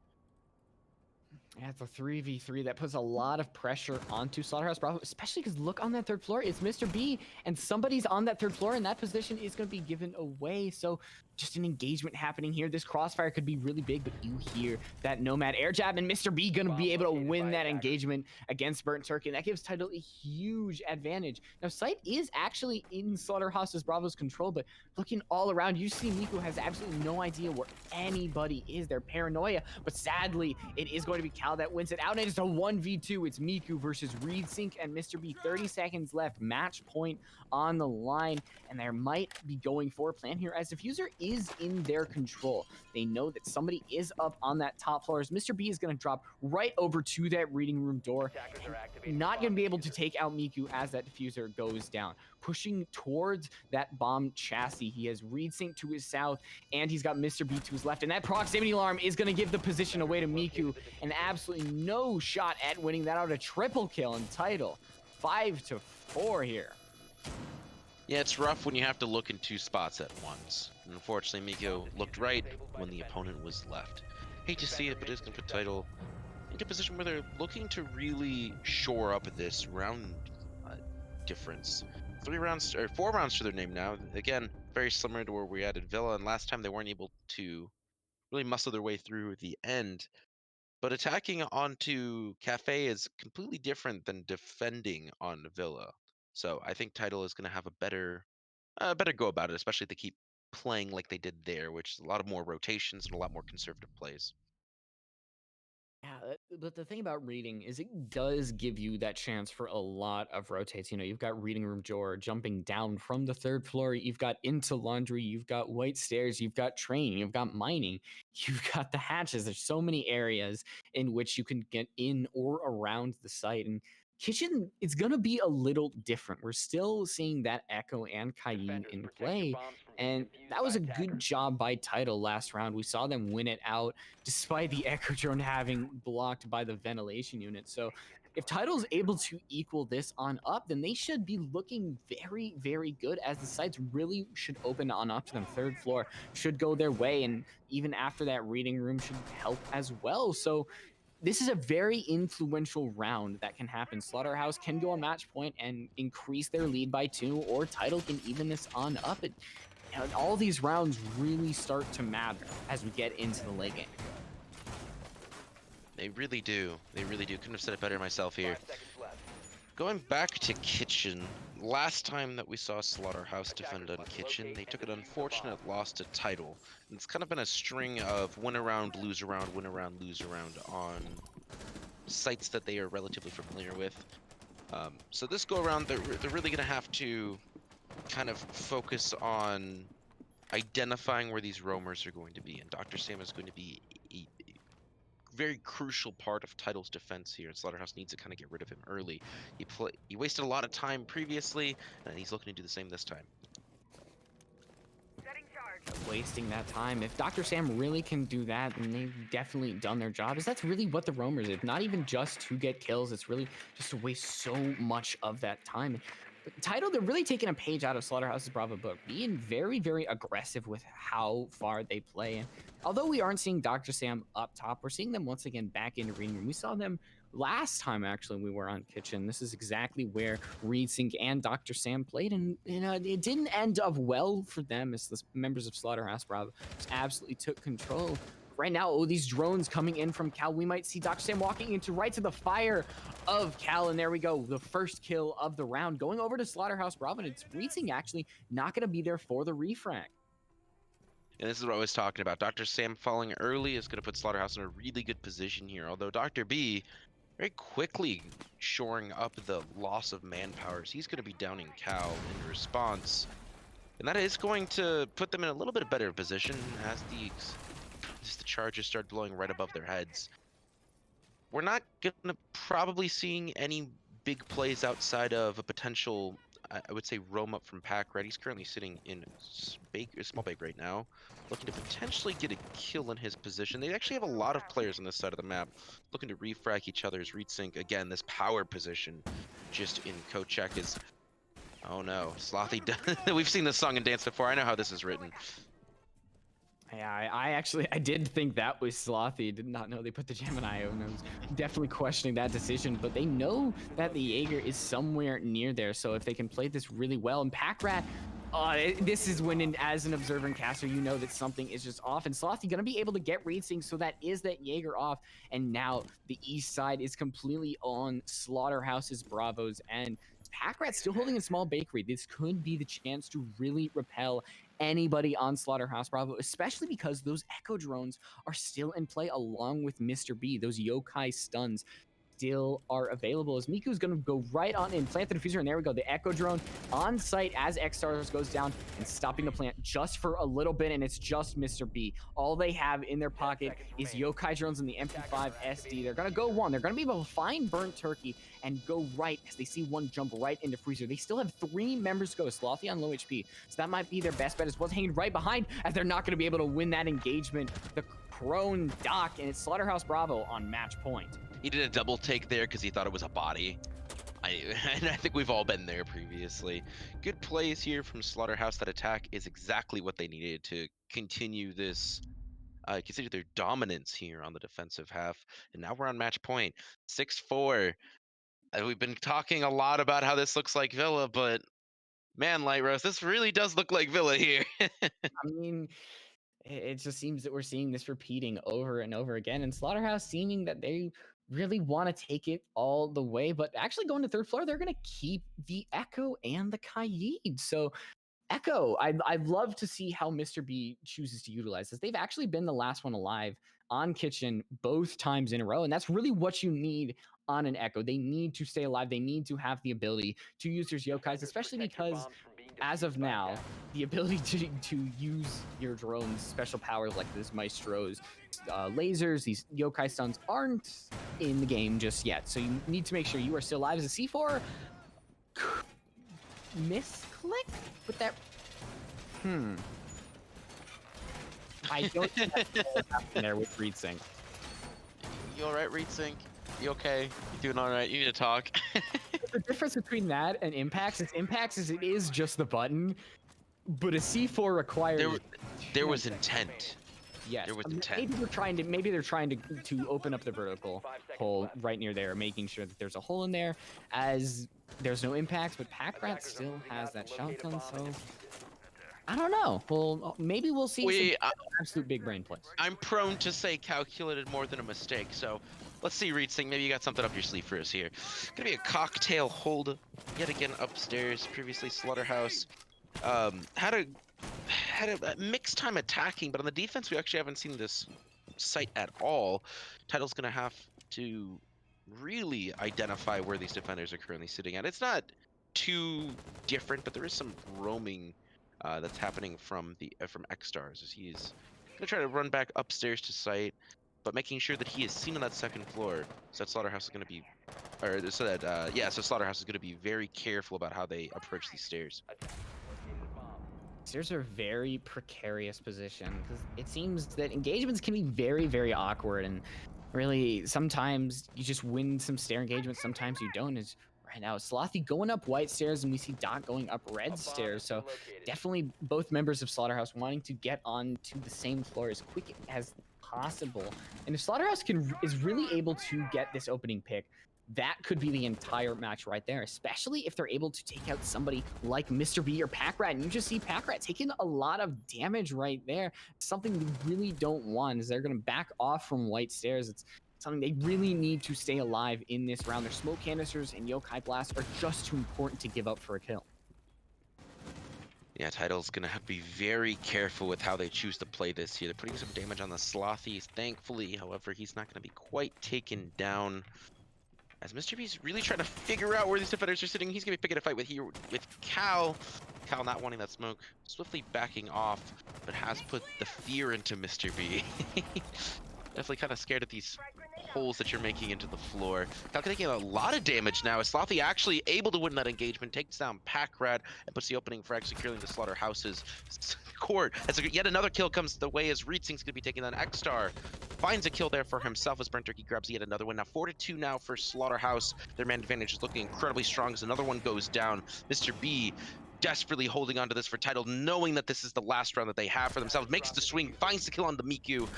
Yeah, it's a 3v3 that puts a lot of pressure onto Slaughterhouse Bravo, especially because look on that 3rd floor, it's Mr. B, and somebody's on that 3rd floor, and that position is going to be given away. So just an engagement happening here. This crossfire could be really big, but you hear that Nomad air jab, and Mr. B going to be able to win that engagement against Burnt Turkey, and that gives Tidal a huge advantage. Now, Sight is actually in Slaughterhouse's Bravo's control, but looking all around, you see Miku has absolutely no idea where anybody is. They're paranoia, but sadly, it is going to be Cal that wins it out, and it's a 1v2. It's Miku versus ReedSync and Mr. B. 30 seconds left, match point on the line, and there might be going for a plan here as Diffuser is in their control. They know that somebody is up on that top floor, as Mr. B is going to drop right over to that reading room door, and not going to be able to take out Miku as that Diffuser goes down. Pushing towards that bomb chassis, he has ReedSync to his south, and he's got Mr. B to his left, and that proximity alarm is going to give the position away to Miku, and absolutely no shot at winning that out. A triple kill in Tidal. 5-4 here. Yeah, it's rough when you have to look in 2 spots at once. And unfortunately, Miku looked right when the opponent was left. Hate to see it, but it's going to put Tidal into a position where they're looking to really shore up this round difference. 4 rounds to their name now. Again, very similar to where we added Villa, and last time they weren't able to really muscle their way through the end. But attacking onto Cafe is completely different than defending on Villa. So I think Tidal is going to have a better go about it, especially if they keep playing like they did there, which is a lot of more rotations and a lot more conservative plays. Yeah, but the thing about reading is it does give you that chance for a lot of rotates. You know, you've got reading room door jumping down from the 3rd floor. You've got into laundry. You've got white stairs. You've got train. You've got mining. You've got the hatches. There's so many areas in which you can get in or around the site. And kitchen, it's going to be a little different. We're still seeing that Echo and Cayenne in play. And that was a good job by Tidal last round. We saw them win it out despite the Echo drone having blocked by the ventilation unit. So if Tidal's able to equal this on up, then they should be looking very, very good, as the sites really should open on up to them. 3rd floor should go their way, and even after that, reading room should help as well. So this is a very influential round that can happen. Slaughterhouse can go on match point and increase their lead by 2, or Tidal can even this on up. And all these rounds really start to matter as we get into the late game. They really do. They really do. Couldn't have said it better myself here. Going back to Kitchen, last time that we saw Slaughterhouse defend on Kitchen, they took an unfortunate loss to Tidal. And it's kind of been a string of win around, lose around, win around, lose around on sites that they are relatively familiar with. So this go around, they're really going to have to kind of focus on identifying where these roamers are going to be. And Dr. Sam is going to be a very crucial part of Tidal's defense here, and Slaughterhouse needs to kind of get rid of him early. He wasted a lot of time previously, and he's looking to do the same this time. Wasting that time. If Dr. Sam really can do that, then they've definitely done their job. Is that's really what the roamers is. Not even just to get kills, it's really just to waste so much of that time. Tidal, they're really taking a page out of Slaughterhouse's Bravo book, being very, very aggressive with how far they play. And although we aren't seeing Dr. Sam up top, we're seeing them once again back in Arena Room. We saw them last time, actually, we were on Kitchen. This is exactly where Reed Sink and Dr. Sam played, and it didn't end up well for them as the members of Slaughterhouse Bravo just absolutely took control. Right now, oh, these drones coming in from Cal. We might see Dr. Sam walking into right to the fire of Cal, and there we go. The first kill of the round going over to Slaughterhouse Bravo, and it's Reetzing actually not going to be there for the refrag. And this is what I was talking about. Dr. Sam falling early is going to put Slaughterhouse in a really good position here, although Dr. B very quickly shoring up the loss of manpower. So he's going to be downing Cal in response. And that is going to put them in a little bit better position as the charges start blowing right above their heads. We're not going to probably seeing any big plays outside of a potential, I would say, roam up from Pack Red. He's currently sitting in small bake right now, looking to potentially get a kill in his position. They actually have a lot of players on this side of the map looking to refrag each other's read sync. Again, this power position just in co-check is, oh no, Slothy. We've seen this song and dance before. I know how this is written. Yeah, I did think that was Slothy. Did not know they put the Gemini on. I was definitely questioning that decision, but they know that the Jaeger is somewhere near there. So if they can play this really well, and Pack Rat, this is when, as an observer and caster, you know that something is just off. And Slothy gonna be able to get Reed Sync, so that is that Jaeger off. And now the east side is completely on Slaughterhouse's Bravos, and Pack Rat still holding a small bakery. This could be the chance to really repel anybody on Slaughterhouse Bravo, especially because those Echo drones are still in play along with Mr. B. Those yokai stuns still are available as Miku's going to go right on and plant the diffuser, and there we go. The Echo drone on site as X-Stars goes down and stopping the plant just for a little bit, and it's just Mr. B. All they have in their pocket is yokai drones and the MP5 SD. They're going to go one. They're going to be able to find Burnt Turkey and go right as they see one jump right into Freezer. They still have 3 members to go. Slothy on low HP, so that might be their best bet as well, hanging right behind as they're not going to be able to win that engagement. The prone Doc, and it's Slaughterhouse Bravo on match point. He did a double take there because he thought it was a body. And I think we've all been there previously. Good plays here from Slaughterhouse. That attack is exactly what they needed to continue this, consider their dominance here on the defensive half. And now we're on match point, 6-4. We've been talking a lot about how this looks like Villa, but man, Light Rose, this really does look like Villa here. I mean, it just seems that we're seeing this repeating over and over again, and Slaughterhouse seeming that they really want to take it all the way, but actually going to third floor, they're going to keep the Echo and the Kaid. So Echo, I'd love to see how Mr. B chooses to utilize this. They've actually been the last one alive on Kitchen both times in a row, and that's really what you need on an Echo. They need to stay alive. They need to have the ability to use their yokais, especially because as of now, the ability to use your drone's special powers like this Maestro's lasers, these yokai stuns aren't in the game just yet. So you need to make sure you are still alive as a C4. Misclick with that. I don't think that's what happened there with Reed Sync. You alright, Reed Sync? You okay? You doing alright? You need to talk. The difference between that and Impacts is it is just the button, but a C4 requires. There was intent. Yes. There was intent. Maybe they're trying to open up the vertical hole right near there, making sure that there's a hole in there, as there's no impacts, but Pack Rat still has that shotgun, so I don't know. Well, maybe we'll see some absolute big brain plays. I'm prone to say calculated more than a mistake, so let's see, Reed Singh. Maybe you got something up your sleeve for us here. Gonna be a cocktail hold yet again upstairs. Previously, Slaughterhouse had a mixed time attacking, but on the defense, we actually haven't seen this site at all. Tidal's gonna have to really identify where these defenders are currently sitting at. It's not too different, but there is some roaming that's happening from X-Stars as he is gonna try to run back upstairs to site, but making sure that he is seen on that second floor, so that Slaughterhouse is gonna be, so Slaughterhouse is gonna be very careful about how they approach these stairs. Stairs are a very precarious position because it seems that engagements can be very, very awkward, and really sometimes you just win some stair engagements, sometimes you don't. As right now. Slothy going up white stairs, and we see Dot going up red stairs. So definitely both members of Slaughterhouse wanting to get onto the same floor as quick as possible. And if Slaughterhouse is really able to get this opening pick, that could be the entire match right there, especially if they're able to take out somebody like Mr. B or Packrat. And you just see Packrat taking a lot of damage right there. Something we really don't want is they're going to back off from white stairs. It's something they really need to stay alive in this round. Their smoke canisters and yokai blasts are just too important to give up for a kill. Yeah, Tidal's gonna have to be very careful with how they choose to play this here. They're putting some damage on the Slothies, thankfully. However, he's not gonna be quite taken down. As Mr. B's really trying to figure out where these defenders are sitting, he's gonna be picking a fight with Cal. Cal not wanting that smoke, swiftly backing off, but has put the fear into Mr. B. Definitely kind of scared at these holes that you're making into the floor. Cal taking a lot of damage now. Is Slothy actually able to win that engagement? Takes down Packrat and puts the opening frag securing the Slaughterhouse's court. As yet another kill comes the way as Reetzing's going to be taking down X-Star. Finds a kill there for himself as Burnt Turkey grabs yet another one. Now 4-2 now for Slaughterhouse. Their man advantage is looking incredibly strong as another one goes down. Mr. B desperately holding on to this for Tidal, knowing that this is the last round that they have for themselves. Makes the swing, finds the kill on the Miku,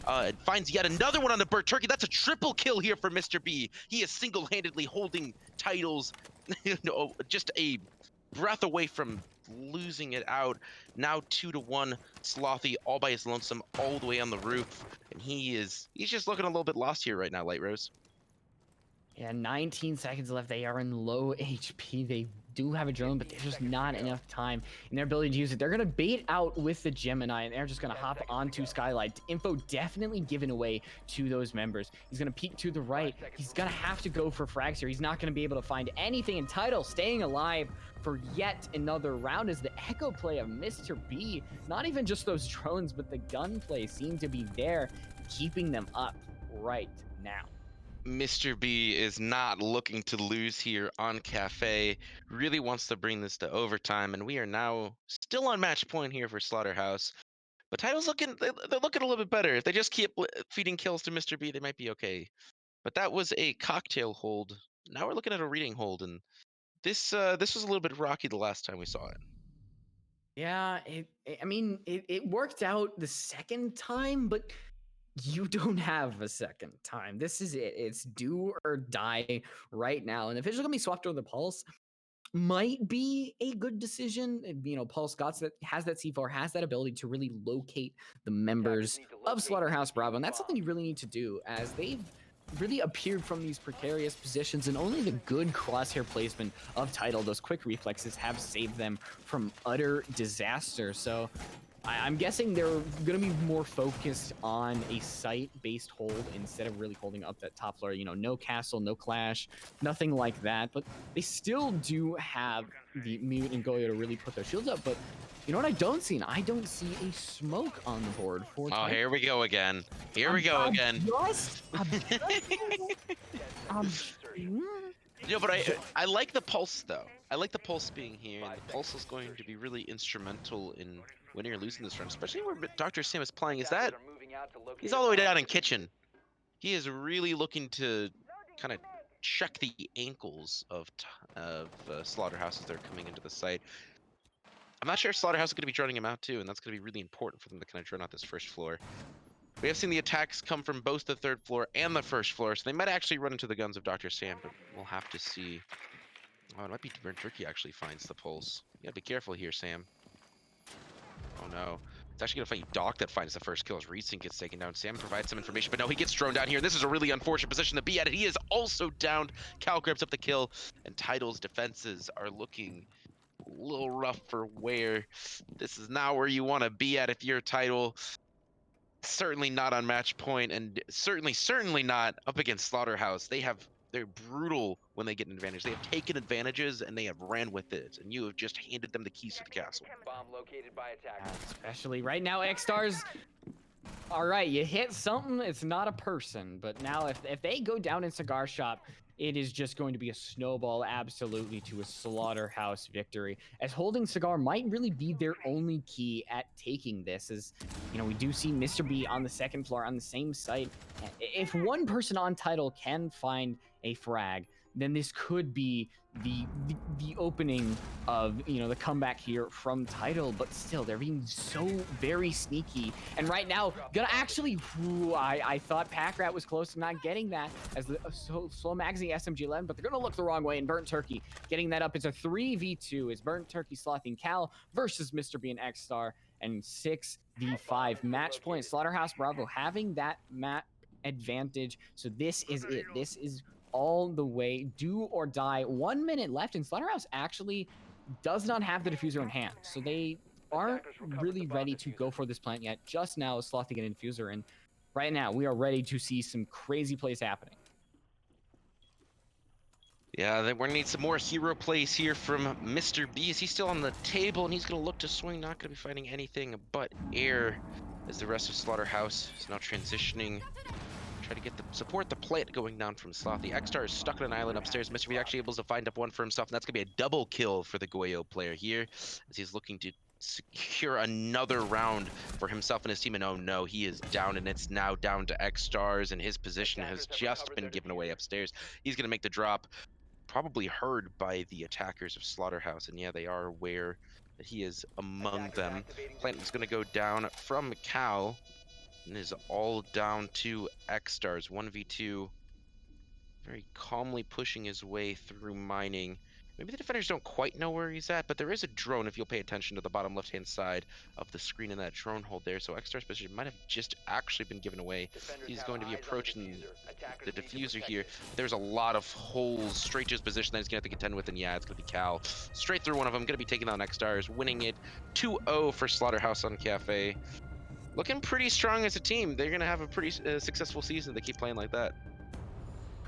and finds yet another one on the Burnt Turkey. That's a triple kill here for Mr. B. He is single-handedly holding Tidal's, just a breath away from losing it out. Now 2-1, Slothy all by his lonesome, all the way on the roof, and he's just looking a little bit lost here right now, Light Rose. Yeah, 19 seconds left. They are in low HP. They do have a drone, but there's just not enough time in their ability to use it. They're going to bait out with the Gemini, and they're just going to hop onto Skylight. Info definitely given away to those members. He's going to peek to the right. He's going to have to go for frags here. He's not going to be able to find anything. And Tidal staying alive for yet another round as the echo play of Mr. B. Not even just those drones, but the gunplay seem to be there, keeping them up right now. Mr. B is not looking to lose here on Cafe, really wants to bring this to overtime, and we are now still on match point here for Slaughterhouse. But Tidal's looking, they're looking a little bit better. If they just keep feeding kills to Mr. B, they might be okay. But that was a cocktail hold. Now we're looking at a reading hold, and this was a little bit rocky the last time we saw it. Yeah, it worked out the second time, but you don't have a second time. This is it. It's do or die right now. And if it's going to be swapped over the Pulse, might be a good decision. You know, Pulse has that C4, has that ability to really locate the members of Slaughterhouse Bravo. And that's something you really need to do, as they've really appeared from these precarious positions, and only the good crosshair placement of Tidal, those quick reflexes, have saved them from utter disaster. So I'm guessing they're going to be more focused on a site-based hold instead of really holding up that top floor. You know, no castle, no clash, nothing like that. But they still do have the Mute and Goyo to really put their shields up. But you know what I don't see? I don't see a smoke on the board for Oh, here we go again. Here we go again. Yeah, but I like the Pulse, though. I like the Pulse being here, and the Pulse is going to be really instrumental in winning or losing this round, especially where Dr. Sam is playing. Is that he's all the way down in kitchen. He is really looking to kind of check the ankles of Slaughterhouse as they're coming into the site. I'm not sure if Slaughterhouse is going to be droning him out too, and that's going to be really important for them to kind of drone out this first floor. We have seen the attacks come from both the third floor and the first floor, so they might actually run into the guns of Dr. Sam, but we'll have to see. Oh, it might be Burnt Turkey actually finds the Pulse. You gotta be careful here, Sam. Oh no. It's actually gonna find Doc that finds the first kill as Reetzing gets taken down. Sam provides some information, but no, he gets thrown down here. This is a really unfortunate position to be at. He is also downed. Cal grabs up the kill, and Tidal's defenses are looking a little rough for where this is not where you want to be at if you're Tidal. Certainly not on match point, and certainly not up against Slaughterhouse. They're brutal when they get an advantage. They have taken advantages and they have ran with it, and you have just handed them the keys to the castle. Bomb located by attackers. Especially right now, X-Stars. All right, you hit something, it's not a person. But now if they go down in Cigar Shop, it is just going to be a snowball absolutely to a Slaughterhouse victory, as holding Cigar might really be their only key at taking this. As you know, we do see Mr. B on the second floor on the same site. If one person on Tidal can find a frag, then this could be the opening of the comeback here from Tidal. But still, they're being so very sneaky. And right now, gonna actually, I thought Pack Rat was close to not getting that as the slow magazine SMG11, but they're gonna look the wrong way. And Burnt Turkey getting that up. It's a 3v2. It's Burnt Turkey, Slothy, Cal versus Mr. B and X-Star, and 6v5 match point. Slaughterhouse Bravo having that map advantage. So this is it. This is all the way do or die. 1 minute left, and Slaughterhouse actually does not have the diffuser in hand, so they aren't really ready to go for this plant yet. Just now is Slothy getting diffuser, and right now we are ready to see some crazy plays happening. Yeah, we're gonna need some more hero plays here from Mr. B. Is he still on the table, and he's gonna look to swing, not gonna be finding anything but air as the rest of Slaughterhouse is now transitioning. Try to get support the plant going down from Slothy. X-Star is stuck on an island upstairs. Mr. B actually able to find up one for himself, and that's gonna be a double kill for the Goyo player here as he's looking to secure another round for himself and his team. And oh no, he is down, and it's now down to X-Stars, and his position has just been given away upstairs. He's gonna make the drop, probably heard by the attackers of Slaughterhouse, and yeah, they are aware that he is among them. Plant is gonna go down from Cal, and is all down to X-Stars. 1v2, very calmly pushing his way through mining. Maybe the defenders don't quite know where he's at, but there is a drone if you'll pay attention to the bottom left-hand side of the screen in that drone hold there. So X-Star's position might have just actually been given away. He's going to be approaching the diffuser here. There's a lot of holes straight to his position that he's going to have to contend with, and yeah, it's going to be Cal. Straight through one of them, going to be taking down X-Stars, winning it 2-0 for Slaughterhouse on Cafe. Looking pretty strong as a team. They're going to have a pretty successful season. They keep playing like that.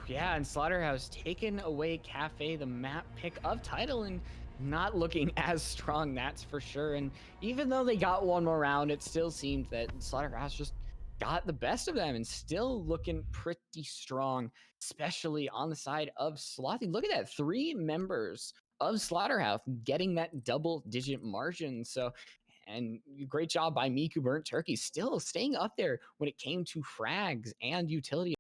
Yeah, and Slaughterhouse taking away Cafe, the map pick of Tidal, and not looking as strong, that's for sure. And even though they got one more round, it still seemed that Slaughterhouse just got the best of them and still looking pretty strong, especially on the side of Slothy. Look at that, 3 members of Slaughterhouse getting that double-digit margin. So, and great job by Miku Burnt Turkey, still staying up there when it came to frags and utility.